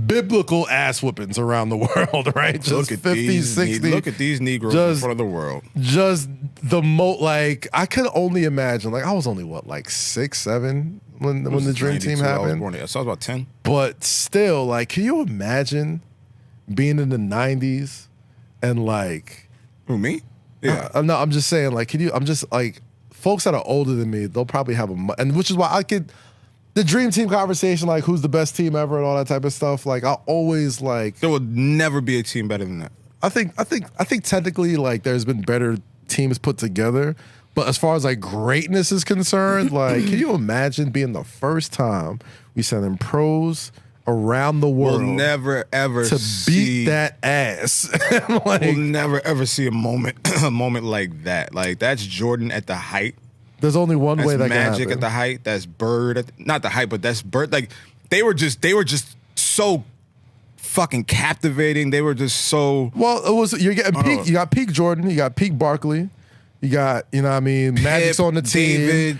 S3: biblical ass whoopings around the world, right? Just
S4: Look at
S3: 50s,
S4: these.
S3: 60s.
S4: Look at these Negroes
S3: Just-
S4: in front of the world.
S3: Just the like I could only imagine. Like I was only like 6, 7 when the Dream Team
S4: 92. I was
S3: happened.
S4: born here. So I was about 10.
S3: But still, like, can you imagine being in the 90s and like
S4: Who, me? Yeah.
S3: no, I'm just saying, like, I'm just like, folks that are older than me, they'll probably have and which is why the Dream Team conversation, like, who's the best team ever and all that type of stuff. Like, I always like,
S4: There will never be a team better than that.
S3: I think technically, like, there's been better teams put together, but as far as like greatness is concerned, like, can you imagine being the first time we sent in pros around the world
S4: We'll never ever
S3: to
S4: see
S3: beat that ass? Like,
S4: We'll never ever see a moment like that. Like that's Jordan at the height.
S3: there's only one
S4: That's
S3: way that
S4: Magic
S3: can happen.
S4: at the height. That's Bird at not the height, but that's Bird. Like they were just so fucking captivating. They were just so.
S3: Well, you're getting peak.
S4: know.
S3: You got peak Jordan. You got peak Barkley. You got, what I mean, Magic's on the team.
S4: David,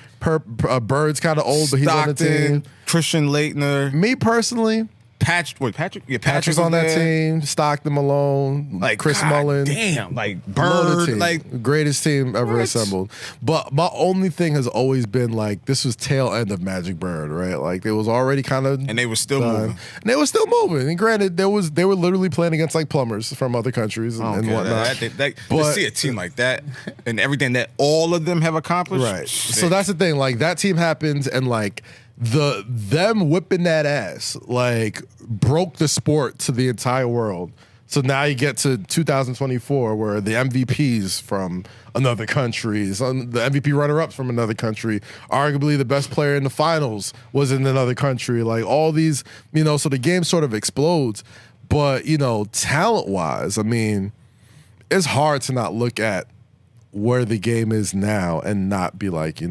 S3: Bird's kind of old, but he's on the
S4: Stockton,
S3: team.
S4: Christian Leitner,
S3: Me personally,
S4: Patrick. Yeah,
S3: Patrick's
S4: was
S3: on that
S4: there.
S3: team. Stockton, Malone,
S4: Like
S3: Chris
S4: God
S3: Mullen.
S4: damn, like
S3: Love the
S4: Bird,
S3: team.
S4: like
S3: greatest team ever
S4: What?
S3: assembled. But my only thing has always been like, this was tail end of Magic Bird, right? Like it was already kind of,
S4: and they were still
S3: done.
S4: moving.
S3: And they were still moving. And granted, they were literally playing against like plumbers from other countries and,
S4: Okay,
S3: whatnot.
S4: to
S3: But-
S4: see a team like that and everything that all of them have accomplished,
S3: Right.
S4: shit.
S3: So that's the thing. Like that team happens, and like them whipping that ass, like broke the sport to the entire world. So now you get to 2024 where the MVPs from another country, the MVP runner-ups from another country, arguably the best player in the finals was in another country. Like all these, so the game sort of explodes. But, talent-wise, I mean, it's hard to not look at where the game is now and not be like,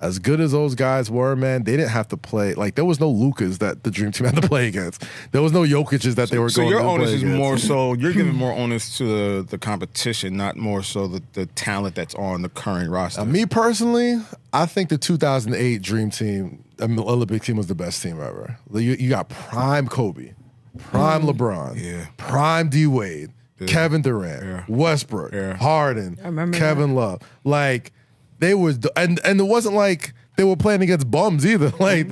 S3: as good as those guys were, man, they didn't have to play. Like, there was no Lukas that the Dream Team had to play against. There was no Jokic's that they were going to play against. So your onus is
S4: more so, you're giving more onus to the competition, not more so the talent that's on the current roster.
S3: Me personally, I think the 2008 Dream Team, Olympic team was the best team ever. You got prime Kobe, prime LeBron, prime D-Wade, Kevin Durant, Westbrook, Harden, Kevin Love. Like, they was, and it wasn't like they were playing against bums either. They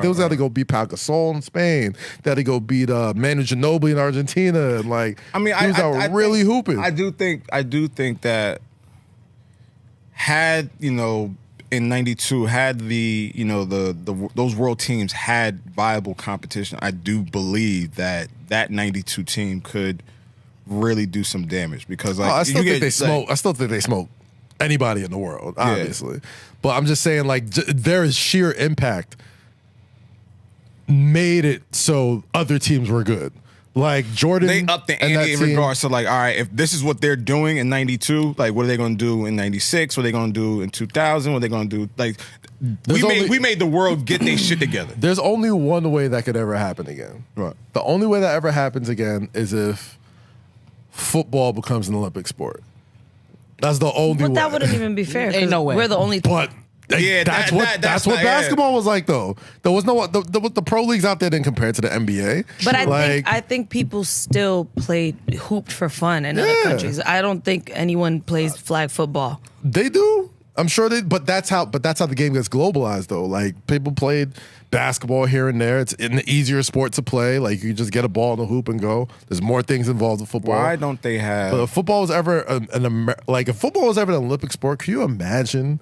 S3: was had to go beat Pau Gasol in Spain. They had to go beat Manu Ginobili in Argentina. And I really hooping.
S4: I do think that had in '92 had those world teams had viable competition, I do believe that '92 team could really do some damage because
S3: I still think they smoke anybody in the world, obviously. But I'm just saying, their sheer impact made it so other teams were good. Like Jordan,
S4: they upped the ante in regards to all right, if this is what they're doing in '92, what are they going to do in '96? What are they going to do in 2000? What are they going to do? We made the world get their shit together.
S3: There's only one way that could ever happen again.
S4: Right.
S3: The only way that ever happens again is if football becomes an Olympic sport. That's the only way.
S2: But that wouldn't even be fair.
S5: Ain't no way.
S2: We're the only.
S3: But that's what basketball was like, though. There was the pro leagues out there didn't compare to the NBA.
S2: But I think people still hooped for fun in other countries. I don't think anyone plays flag football.
S3: They do. I'm sure they. But that's how the game gets globalized, though. Like people played basketball here and there. It's an easier sport to play. Like you just get a ball in the hoop and go. There's more things involved with football.
S4: Why don't they have?
S3: But if football was ever if football was ever an Olympic sport, can you imagine?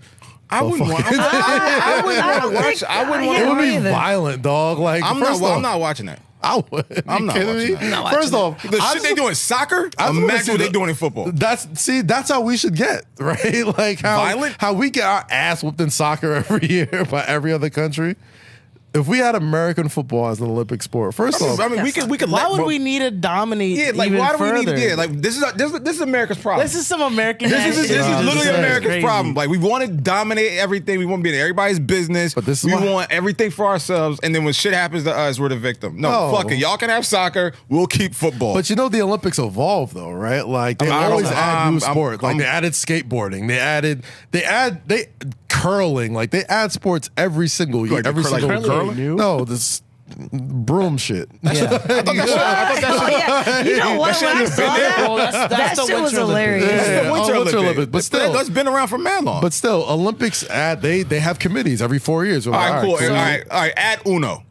S4: I wouldn't want. I wouldn't want to watch. I wouldn't want.
S3: It would be
S2: either.
S3: violent, dog. Like
S4: I'm not watching that.
S3: I would.
S4: I'm not
S3: kidding
S4: watching
S3: me?
S4: that.
S3: First off,
S4: The shit they do in soccer, imagine what they doing in football.
S3: That's how we should get, right? Like how we get our ass whooped in soccer every year by every other country. If we had American football as an Olympic sport, first off,
S4: we could.
S5: Why would we need to dominate?
S4: Yeah,
S5: even
S4: why do we
S5: further?
S4: need? Yeah, this is America's problem.
S5: This is some American.
S4: This is literally America's
S5: crazy.
S4: problem. We want to dominate everything. We want to be in everybody's business.
S3: But this is
S4: we
S3: why-
S4: want everything for ourselves. And then when shit happens to us, we're the victim. No, fuck it. Y'all can have soccer. We'll keep football.
S3: But the Olympics evolved though, right? Like they always add new sport. They added skateboarding. They add curling. Like they add sports every single year. Every single
S5: curling?
S3: No, this broom shit.
S5: Yeah.
S2: You know what? When I saw that,
S5: that's the
S2: shit was
S5: Winter
S2: hilarious.
S3: Yeah,
S4: Winter Olympics.
S3: But still,
S4: that's been around for mad long.
S3: But still, Olympics they have committees every 4 years.
S4: all right, cool. All right. Add Uno.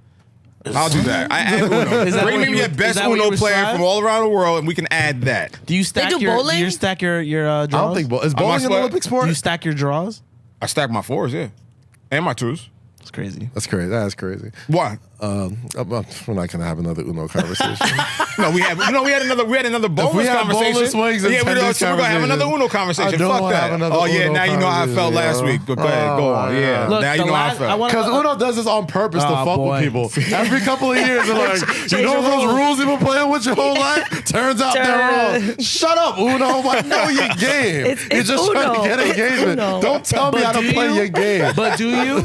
S4: I'll do that. I add Uno. Bring me the best Uno player from all around the world, and we can add that.
S5: Do you stack
S2: do bowling?
S5: Do you stack your draws?
S3: I don't think is bowling an Olympic sport?
S5: Do you stack your draws?
S4: I stack my fours, and my twos.
S5: It's crazy.
S3: That's crazy. That's crazy.
S4: Why?
S3: We're not gonna have another Uno conversation.
S4: No, we had another bonus
S3: we had
S4: conversation.
S3: bonus wings and
S4: we're gonna have
S3: conversation.
S4: another Uno conversation.
S3: I don't
S4: Fuck
S3: wanna
S4: that.
S3: have another
S4: Oh yeah,
S3: Uno
S4: now you know how I felt last
S3: conversation,
S4: week. Go ahead, go on. Yeah,
S5: Look,
S4: now you know how I felt.
S3: Because Uno does this on purpose to
S5: Oh,
S3: fuck
S5: boy.
S3: with people. Every couple of years, they're like, you know
S2: the
S3: those
S2: rules.
S3: rules you've been playing with your whole life? Turns out they're wrong. Shut up, Uno. Like, know your game. You're
S2: it's
S3: just trying to
S2: Uno.
S3: get
S2: It's
S3: engagement.
S2: Uno.
S3: Don't tell me how to
S5: do
S3: play
S5: you?
S3: your game.
S5: But do you?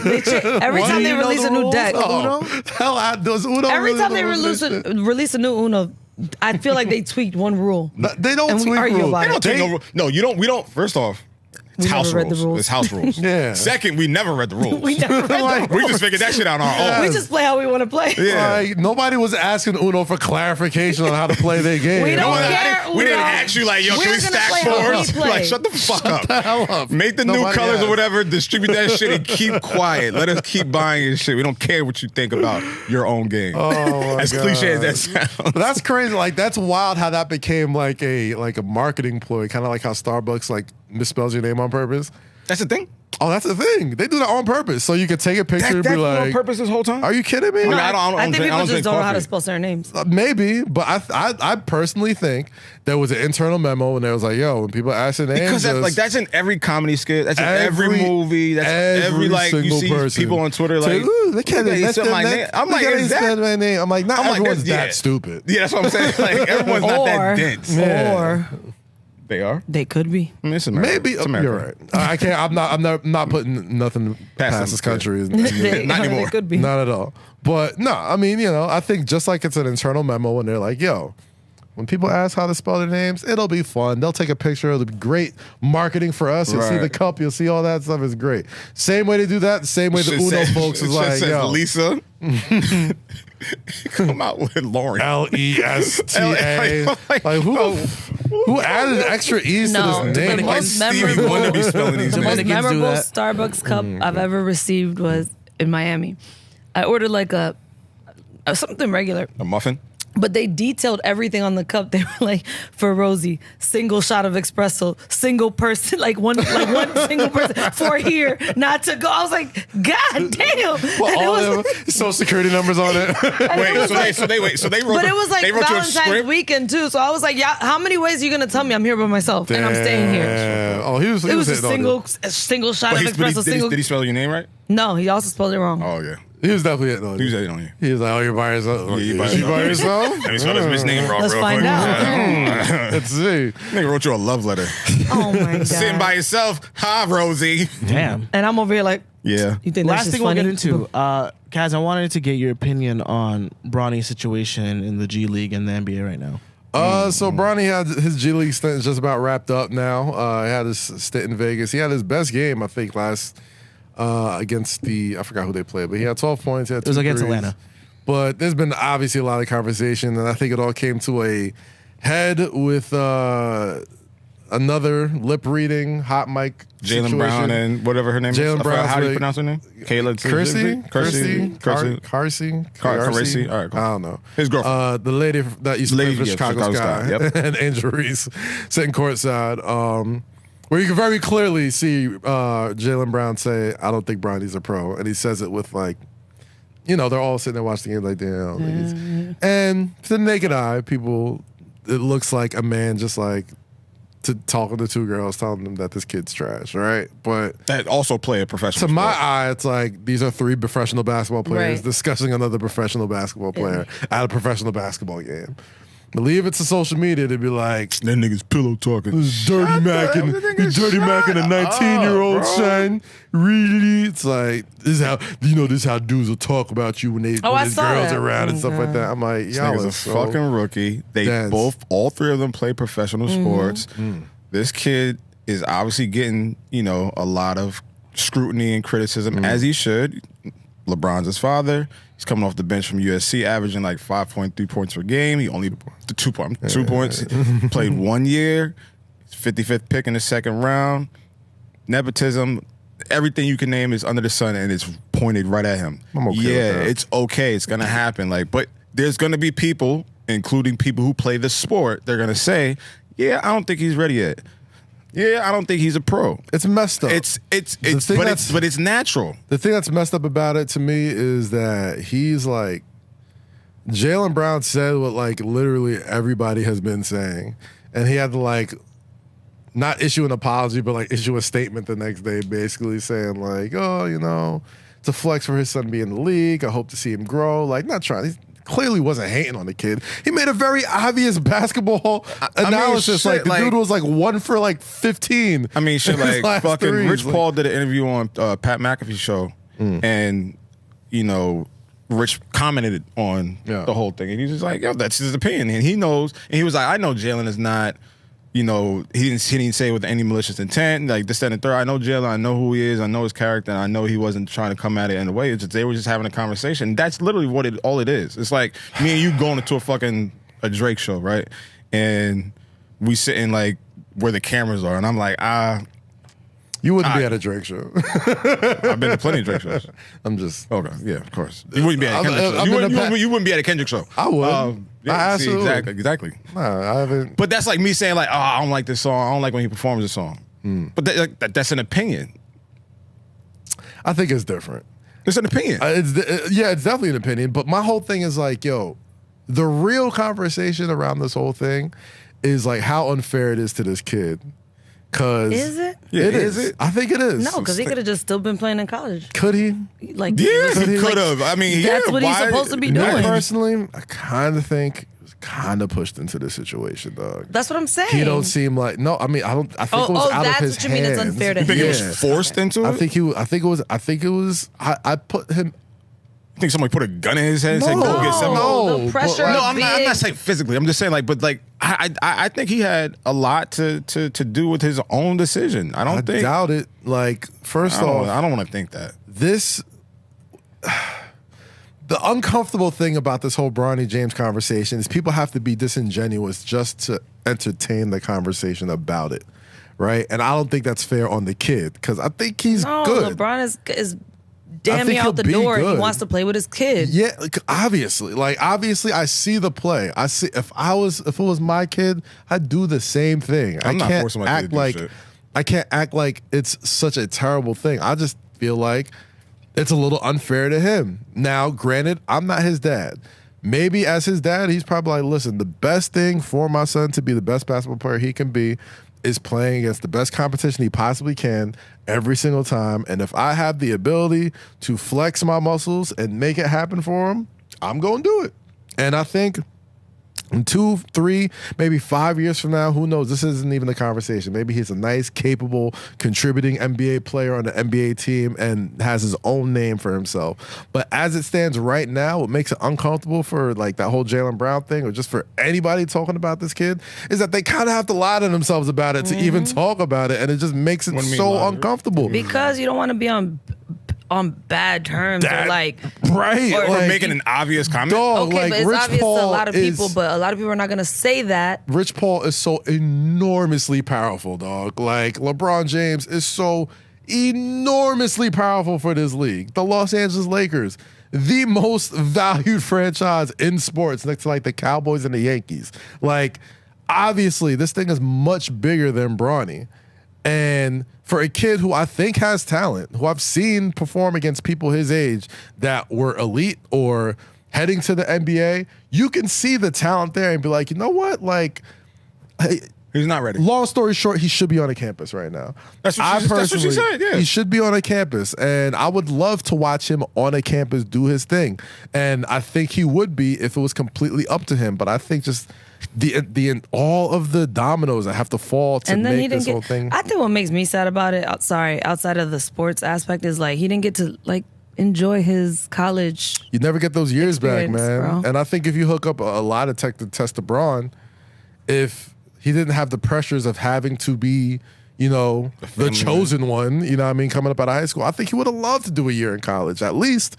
S2: Every
S5: What?
S2: time
S5: Do
S2: they
S5: you know
S2: release
S5: the
S2: a new
S5: rules
S2: deck,
S5: of Uno?
S3: Hell, does Uno
S2: every
S3: really
S2: time they
S3: know
S2: release
S3: this shit?
S2: a new Uno, I feel like they tweaked one rule.
S3: They don't
S2: And we
S3: tweak
S2: argue
S3: rules.
S2: about
S4: They
S2: it.
S4: don't take no. No, you don't. We don't. First off, it's
S2: We never
S4: house
S2: read the
S4: rules.
S2: rules.
S4: It's house rules.
S3: Yeah.
S4: Second, we never read the rules.
S2: We never read the
S4: We just figured that shit out on our own.
S2: We just play how we want to play.
S4: Yeah.
S3: Like, nobody was asking Uno for clarification on how to play their game.
S2: We don't
S3: Like,
S2: care.
S4: We didn't
S2: Uno.
S4: ask you like, yo,
S2: We're
S4: can we
S2: gonna
S4: stack
S2: play how we
S4: fours?
S2: play.
S4: Like, shut the fuck up.
S3: hell up.
S4: Make the new
S3: Nobody
S4: colors
S3: asked.
S4: or whatever. Distribute that shit and keep quiet. Let us keep buying your shit. We don't care what you think about your own game.
S3: Oh my
S4: As
S3: God.
S4: cliche as that sounds.
S3: But that's crazy. Like that's wild how that became like a marketing ploy, kind of like how Starbucks like misspells your name on purpose.
S4: That's the thing.
S3: Oh, that's the thing. They do that on purpose, so you can take a picture and be
S4: on
S3: like,
S4: purpose this whole time.
S3: "Are you kidding me?"
S4: No,
S2: I think people just
S4: drink
S2: don't know how to
S4: coffee.
S2: spell certain names.
S3: Maybe, but I personally think there was an internal memo when they was like, "Yo, when people ask their names,
S4: Because that's in every comedy skit. That's in every movie. That's every like you see
S3: person.
S4: people on Twitter like,
S3: they can't
S4: spell my name. I'm like, is that?
S3: my name. I'm like, not
S4: I'm like,
S3: everyone's
S4: that's-
S3: that stupid.
S4: Yeah, that's what I'm saying. Like everyone's not that dense.
S3: Yeah.
S2: Or
S4: They are.
S2: they could be.
S4: I mean, it's America.
S3: Maybe
S4: It's America.
S3: you're right. I can't. I'm not putting nothing past this country.
S2: They,
S4: Not anymore.
S2: They could be.
S3: Not at all. But no, I mean, I think just like it's an internal memo when they're like, yo, when people ask how to spell their names, it'll be fun. They'll take a picture. It'll be great marketing for us. You'll see
S4: Right.
S3: the cup. You'll see all that stuff. It's great. Same way they do that. Same way the
S4: Shit
S3: Uno
S4: says-
S3: folks is
S4: shit
S3: like,
S4: says
S3: yo,
S4: Lisa. Come out with Lauren.
S3: Lesta. Like who added extra e's
S2: No,
S3: to this
S2: the
S3: name?
S2: most
S4: Stevie
S2: memorable-
S4: Wonder be spelling these
S2: The most
S4: names.
S5: Dominicans do
S2: memorable
S5: that.
S2: Starbucks cup I've ever received was in Miami. I ordered like a something regular,
S4: A muffin.
S2: but they detailed everything on the cup. They were like, for Rosy, single shot of espresso, single person, like one single person for here, not to go. I was like, God damn!
S3: Well,
S2: And it
S3: all
S2: was
S3: them social security numbers on it.
S4: So they wrote.
S2: But it was like
S4: they wrote you a
S2: Valentine's
S4: script.
S2: weekend too, so I was like, "Yeah, how many ways are you gonna tell me I'm here by myself and I'm staying here?"
S3: Damn. Oh, he was
S2: It was a
S3: hitting on
S2: single shot
S4: But
S2: of espresso. Single.
S4: did he spell your name right?
S2: No, he also spelled it wrong.
S4: Oh yeah.
S3: He was definitely hitting on
S4: He was
S3: you.
S4: hitting on you.
S3: He was like, "Oh, you're by yourself.
S4: Oh, you by
S3: Is she by yourself?
S4: Let me spell this bitch name wrong
S2: Let's
S4: real
S2: find
S4: quick.
S2: out.
S3: Let's see."
S4: Nigga wrote you a love letter.
S2: Oh my god!
S4: Sitting by yourself. Hi, Rosie.
S5: Damn.
S2: And I'm over here like,
S4: Yeah.
S2: you think
S5: Last
S2: that's
S5: thing
S2: just
S5: we'll
S2: funny?
S5: get into, Kaz, I wanted to get your opinion on Bronny's situation in the G League and the NBA right now.
S3: So Bronny had his G League stint is just about wrapped up now. He had his stint in Vegas. He had his best game, I think, last against I forgot who they played, but he had 12 points. He had
S5: It was
S3: 2
S5: against
S3: threes.
S5: Atlanta.
S3: But there's been obviously a lot of conversation, and I think it all came to a head with another lip reading hot mic
S4: Jalen
S3: situation.
S4: Brown and whatever her name is.
S3: Jalen
S4: I forgot
S3: Brown's
S4: how do you
S3: like-
S4: pronounce her name? Kayla
S3: Kersey?
S4: Kersey.
S3: Carcy?
S4: All right, cool.
S3: I don't know.
S4: His girlfriend.
S3: The lady that used to play
S4: Lady,
S3: for
S4: yeah,
S3: Chicago
S4: Chicago
S3: Sky.
S4: Sky, yep.
S3: And Angel Reese sitting courtside. Where you can very clearly see Jalen Brown say, "I don't think Bronny's a pro." And he says it with like, they're all sitting there watching the game like, damn. And to the naked eye, it looks like a man just like talking to 2 girls, telling them that this kid's trash, right? But
S4: That also play a professional
S3: to my
S4: sport.
S3: eye, it's like these are 3 professional basketball players
S2: Right.
S3: discussing another professional basketball player at a professional basketball game. Leave it to social media to be like,
S4: That nigga's pillow talking.
S3: dirty macking a 19-year-old son. Really? It's like, this is how dudes will talk about you when
S2: I
S3: there's
S2: saw
S3: girls
S2: that.
S3: around and stuff like that. I'm like,
S4: This
S3: y'all
S4: nigga's
S3: are
S4: a
S3: so
S4: fucking rookie. They
S3: dense.
S4: all 3 of them play professional sports.
S3: Mm.
S4: This kid is obviously getting, a lot of scrutiny and criticism,
S3: Mm.
S4: as he should. LeBron's his father. He's coming off the bench from USC, averaging like 5.3 points per game. He only the 2 points. Played 1 year. 55th pick in the second round. Nepotism. Everything you can name is under the sun, and it's pointed right at him.
S3: I'm okay with that.
S4: It's okay. It's gonna happen. But there's gonna be people, including people who play the sport, they're gonna say, "Yeah, I don't think he's ready yet. Yeah, I don't think he's a pro."
S3: It's messed up.
S4: But it's natural.
S3: The thing that's messed up about it to me is that he's like, Jalen Brown said what like literally everybody has been saying. And he had to like not issue an apology, but like issue a statement the next day basically saying like, oh, it's a flex for his son to be in the league. I hope to see him grow. Like not trying. He clearly wasn't hating on the kid. He made a very obvious basketball analysis.
S4: shit,
S3: The dude was like 1 for like 15.
S4: I mean, shit,
S3: in his
S4: like
S3: last
S4: fucking
S3: threes.
S4: Rich
S3: Like,
S4: Paul did an interview on Pat McAfee's show, and Rich commented on
S3: Yeah.
S4: the whole thing, and he's just like, "Yo, that's his opinion," and he knows, and he was like, "I know Jalen is not." He didn't say it with any malicious intent, like this, that, and the third. I know Jalen. I know who he is. I know his character. And I know he wasn't trying to come at it in a way. It's just, they were just having a conversation. That's literally all it is. It's like me and you going into a Drake show, right? And we sitting like where the cameras are, and I'm like,
S3: you wouldn't be at a Drake show.
S4: I've been to plenty of Drake shows.
S3: I'm just.
S4: Okay, yeah, of course. You wouldn't be at a Kendrick show.
S3: I've
S4: You wouldn't be at a Kendrick show.
S3: I would.
S4: Yeah,
S3: I
S4: see,
S3: absolutely.
S4: exactly.
S3: Nah, I haven't.
S4: But that's like me saying like, "Oh, I don't like this song. I don't like when he performs this song." But that's an opinion.
S3: I think it's different.
S4: It's an opinion.
S3: It's definitely an opinion. But my whole thing is like, yo, the real conversation around this whole thing is like how unfair it is to this kid. Cause
S2: Is it?
S4: Yeah,
S3: it
S4: is
S3: is.
S4: it?
S3: I think it is.
S2: No, because he could have just still been playing in college.
S3: Could he?
S2: Like,
S4: Yeah,
S3: Could
S4: he
S3: he?
S4: could have. I mean,
S2: That's
S4: yeah,
S2: what he's
S4: why-
S2: supposed to be
S3: Me
S2: doing.
S3: personally, I kind of think he was kind of pushed into this situation, dog.
S2: That's what I'm saying.
S3: He don't seem like no. I mean, I don't. I think it was out
S2: that's
S3: of his
S2: what you mean. It's
S3: hands.
S2: unfair to
S4: You think
S2: him.
S4: it was forced into it?
S3: I think it was. I put him.
S4: You think somebody put a gun in his head and said, "Go get some"?
S3: no,
S2: the pressure.
S3: but,
S2: of
S4: No, I'm not
S2: being-
S4: saying physically. I'm just saying like, but like, I think he had a lot to do with his own decision. I don't
S3: I
S4: think.
S3: doubt it. Like, first
S4: I
S3: off,
S4: don't want to think that.
S3: this. The uncomfortable thing about this whole Bronny James conversation is people have to be disingenuous just to entertain the conversation about it, right? And I don't think that's fair on the kid because I think he's
S2: No,
S3: good.
S2: LeBron is
S3: I
S2: damn
S3: think
S2: me out the
S3: he'll be
S2: door. He
S3: good.
S2: wants to play with his kid.
S3: Yeah, obviously. I see the play. I see if it was my kid, I'd do the same thing.
S4: I'm
S3: I
S4: not
S3: can't
S4: forcing my kid
S3: act
S4: to do
S3: like
S4: shit.
S3: I can't act like it's such a terrible thing. I just feel like it's a little unfair to him. Now, granted, I'm not his dad. Maybe as his dad, he's probably like, listen, the best thing for my son to be the best basketball player he can be is playing against the best competition he possibly can every single time. And if I have the ability to flex my muscles and make it happen for him, I'm going to do it. And I think in 2, 3, maybe 5 years from now, who knows? This isn't even a conversation. Maybe he's a nice, capable, contributing NBA player on the NBA team and has his own name for himself. But as it stands right now, what makes it uncomfortable for like that whole Jalen Brown thing or just for anybody talking about this kid is that they kind of have to lie to themselves about it to even talk about it. And it just makes it
S4: What do you mean
S3: so
S4: lie?
S3: uncomfortable.
S2: Because you don't want to be on bad terms or like.
S3: right.
S2: or-
S4: Or
S3: like,
S4: making an obvious comment.
S3: dog,
S2: Okay,
S3: like
S2: but it's
S3: Rich
S2: obvious
S3: Paul
S2: to a lot of people,
S3: is-
S2: but a lot of people are not going to say that.
S3: Rich Paul is so enormously powerful, dog. Like LeBron James is so enormously powerful for this league. The Los Angeles Lakers, the most valued franchise in sports next to like the Cowboys and the Yankees. Like, obviously, this thing is much bigger than Bronny. And for a kid who I think has talent, who I've seen perform against people his age that were elite or heading to the NBA, you can see the talent there and be like, you know what? Like, hey,
S4: He's not ready.
S3: long story short, he should be on a campus right now.
S4: That's what she said, yeah.
S3: He should be on a campus. And I would love to watch him on a campus do his thing. And I think he would be if it was completely up to him. But I think just the all of the dominoes that have to fall to
S2: And then he
S3: make
S2: didn't
S3: this
S2: get.
S3: whole thing.
S2: I think what makes me sad about it, outside of the sports aspect, is like he didn't get to like enjoy his college.
S3: You never get those years back,
S2: Experience,
S3: man.
S2: bro.
S3: And I think if you hook up a lie detector test LeBron, if he didn't have the pressures of having to be, you know, the
S4: family
S3: chosen one, you know what I mean, coming up out of high school, I think he would have loved to do a year in college at least.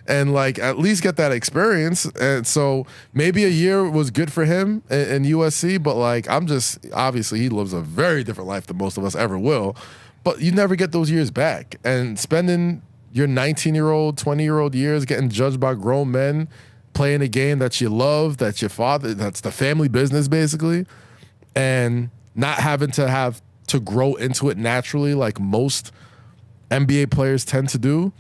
S3: And like at least get that experience. And so maybe a year was good for him in USC, but like I'm just obviously he lives a very different life than most of us ever will. But you never get those years back. And spending your 19-year-old, 20-year-old years getting judged by grown men, playing a game that you love, that's your father, that's the family business basically, and not having to grow into it naturally like most NBA players tend to do.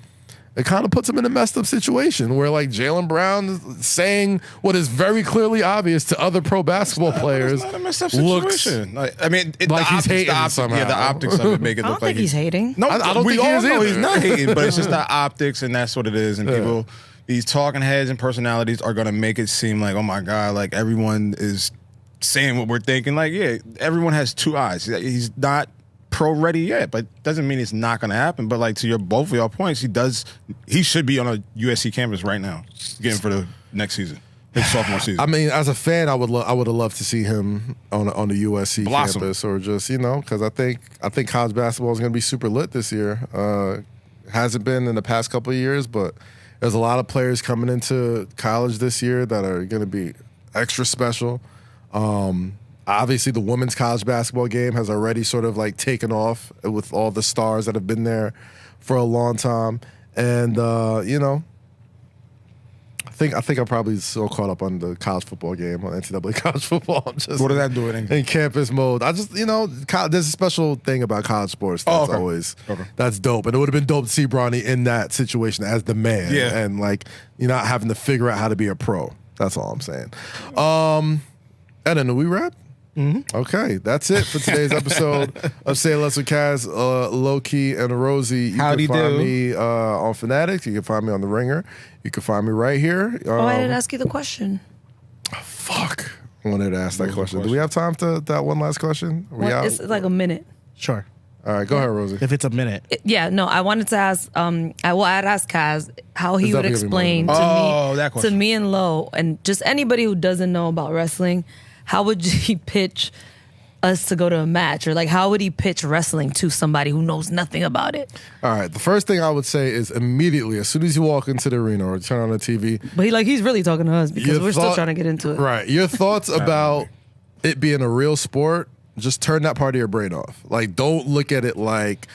S3: It kind of puts him in a messed up situation where like Jalen Brown is saying what is very clearly obvious to other pro basketball players
S4: It's not a messed up
S3: looks
S4: situation. Like, I mean,
S3: like he's hating somehow.
S4: Yeah, the optics of it make it
S2: I
S4: look
S2: don't
S4: like
S2: think he's hating.
S4: No,
S3: I don't
S4: we
S3: think he
S4: all
S3: is
S4: know
S3: either.
S4: he's not hating, but it's just the optics, and that's what it is. And people, these talking heads and personalities are gonna make it seem like, oh my god, like everyone is saying what we're thinking. Like, yeah, everyone has two eyes. He's not pro ready yet, but doesn't mean it's not gonna happen. But like to both of y'all points, he should be on a USC campus right now, getting for the next season. His sophomore season.
S3: I mean, as a fan, I would have loved to see him on the USC
S4: Blossom.
S3: campus, or just because I think college basketball is going to be super lit this year. Hasn't been in the past couple of years, but there's a lot of players coming into college this year that are going to be extra special. Obviously, the women's college basketball game has already sort of like taken off with all the stars that have been there for a long time, and I think I'm probably so caught up on the college football game on NCAA college football. I'm just
S4: What does that do in
S3: campus mode? I just there's a special thing about college sports that's always that's dope, and it would have been dope to see Bronny in that situation as the man, and like you're not having to figure out how to be a pro. That's all I'm saying. And then we wrap. Mm-hmm. Okay, that's it for today's episode of Say Less with Kaz, Lowkey, and Rosy. You can find me on Fanatics. You can find me on The Ringer. You can find me right here.
S2: I didn't ask you the question.
S3: Fuck. I wanted to ask that question. Do we have time for that one last question?
S2: It's like a minute.
S5: Sure.
S3: All right, go ahead, Rosy.
S5: If it's a minute.
S2: I wanted to ask. I'd ask Kaz how he would explain to me and Lo, and just anybody who doesn't know about wrestling, how would he pitch us to go to a match, or like how would he pitch wrestling to somebody who knows nothing about it?
S3: All right, the first thing I would say is immediately, as soon as you walk into the arena or turn on the TV,
S2: but he's really talking to us because we're still trying to get into it.
S3: Right, your thoughts about it being a real sport. Just turn that part of your brain off. Like, don't look at it like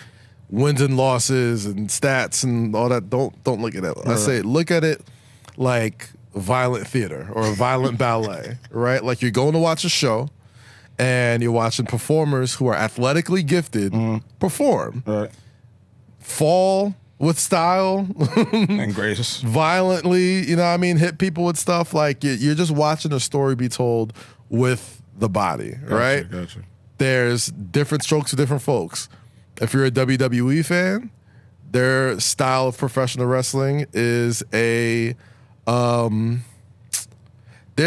S3: wins and losses and stats and all that. Don't look at it. I say look at it like violent theater or a violent ballet, right? Like you're going to watch a show and you're watching performers who are athletically gifted perform.
S4: Right.
S3: Fall with style.
S4: And grace.
S3: Violently, you know what I mean? Hit people with stuff. Like you're just watching a story be told with the body, right?
S4: Gotcha.
S3: There's different strokes for different folks. If you're a WWE fan, their style of professional wrestling is their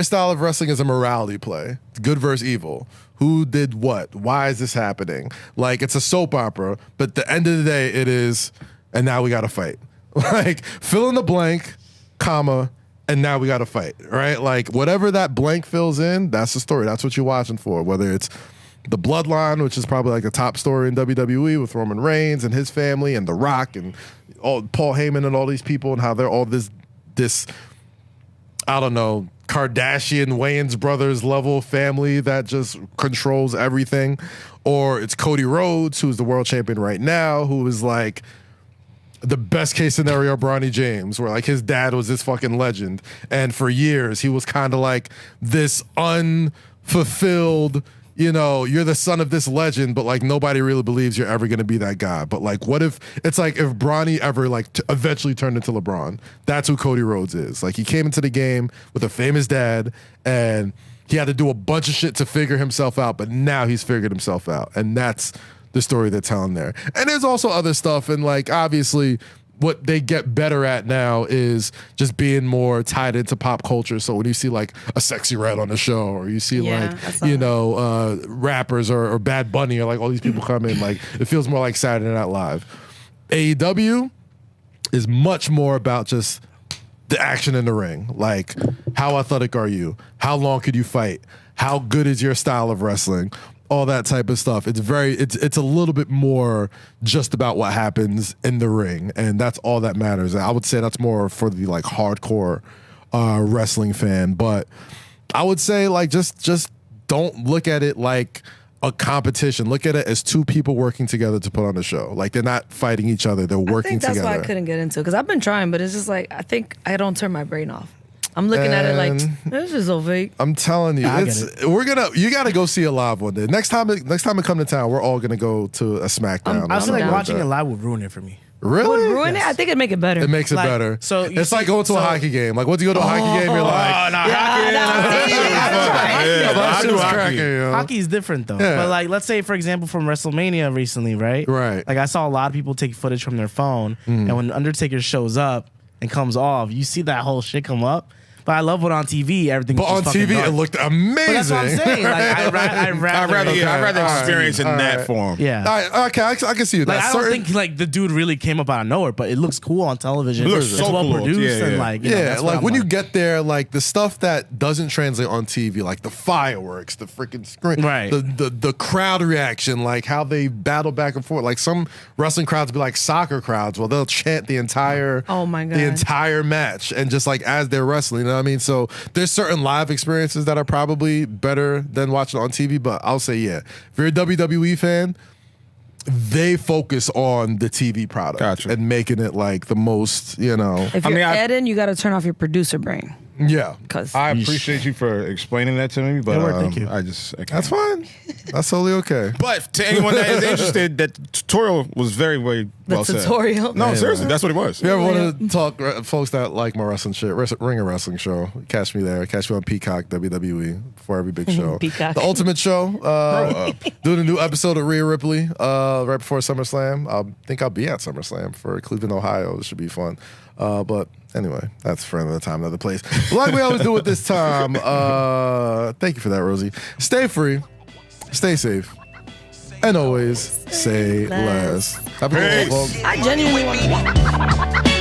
S3: style of wrestling is a morality play. Good versus evil. Who did what? Why is this happening? Like it's a soap opera, but at the end of the day, it is, and now we got to fight. Like fill in the blank, comma, and now we got to fight, right? Like whatever that blank fills in, that's the story. That's what you're watching for. Whether it's the Bloodline, which is probably like the top story in WWE with Roman Reigns and his family and The Rock and all Paul Heyman and all these people and how they're all this I don't know, Kardashian, Wayans brothers level family that just controls everything. Or it's Cody Rhodes, who's the world champion right now, who is like the best case scenario Bronny James, where like his dad was this fucking legend. And for years, he was kind of like this unfulfilled, you're the son of this legend, but like nobody really believes you're ever going to be that guy. But like, what if it's like if Bronny ever like eventually turned into LeBron? That's who Cody Rhodes is. Like he came into the game with a famous dad and he had to do a bunch of shit to figure himself out, but now he's figured himself out. And that's the story they're telling there. And there's also other stuff. And like, obviously what they get better at now is just being more tied into pop culture. So when you see like a Sexy Red on the show, or you see rappers or Bad Bunny or like all these people come in, like it feels more like Saturday Night Live. AEW is much more about just the action in the ring. Like how athletic are you? How long could you fight? How good is your style of wrestling? All that type of stuff. It's a little bit more just about what happens in the ring, and that's all that matters. I would say that's more for the like hardcore wrestling fan. But I would say like just don't look at it like a competition. Look at it as two people working together to put on a show. Like they're not fighting each other. They're working together.
S2: That's why I couldn't get into it, because I've been trying, but it's just like I think I don't turn my brain off. I'm looking at it like this is so fake.
S3: I'm telling you, you gotta go see it live one day. Next time it come to town, we're all gonna go to a SmackDown.
S5: I feel like watching it live would ruin it for me.
S3: Really?
S2: Would ruin it? I think it'd make it better.
S3: It makes it better. So it's like going to a hockey game. Like once you go to a hockey game, you're like,
S5: hockey is different though. Yeah. But like, let's say for example from WrestleMania recently, right?
S3: Right.
S5: Like I saw a lot of people take footage from their phone, and when Undertaker shows up and comes off, you see that whole shit come up. But I love what on TV everything.
S3: But on TV dark. It looked amazing. But
S5: that's what I'm saying. Like I'd rather
S4: experience in that form.
S5: Yeah.
S3: Okay, I can see that.
S5: Like, I don't think like the dude really came up out of nowhere, but it looks cool on television.
S4: It looks so
S5: well
S4: cool.
S5: produced and like
S3: like when you get there, like the stuff that doesn't translate on TV, like the fireworks, the freaking screen,
S5: right?
S3: The crowd reaction, like how they battle back and forth. Like some wrestling crowds be like soccer crowds, well they'll chant the entire the entire match and just like as they're wrestling. You know what I mean? So there's certain live experiences that are probably better than watching on TV, but I'll say, if you're a WWE fan, they focus on the TV product
S4: Gotcha.
S3: and making it like the most, you know.
S2: If you're Eden, you got to turn off your producer brain.
S3: Yeah.
S2: Because
S4: I appreciate you for explaining that to me, but
S5: thank you.
S4: I can't.
S3: That's fine. That's totally okay.
S4: But to anyone that is interested, that tutorial was very, very well said.
S2: tutorial?
S4: No, seriously, that's what it was.
S3: If you ever want to talk, folks that like my wrestling shit, Ring of Wrestling show, catch me there. Catch me on Peacock, WWE, before every big show.
S2: Peacock.
S3: The Ultimate Show, doing a new episode of Rhea Ripley right before SummerSlam. I think I'll be at SummerSlam for Cleveland, Ohio. It should be fun. But anyway, that's for another time, another place. Like we always do at this time, thank you for that, Rosie. Stay free, stay safe, and always say less. Have a good one, folks.
S2: I genuinely want to.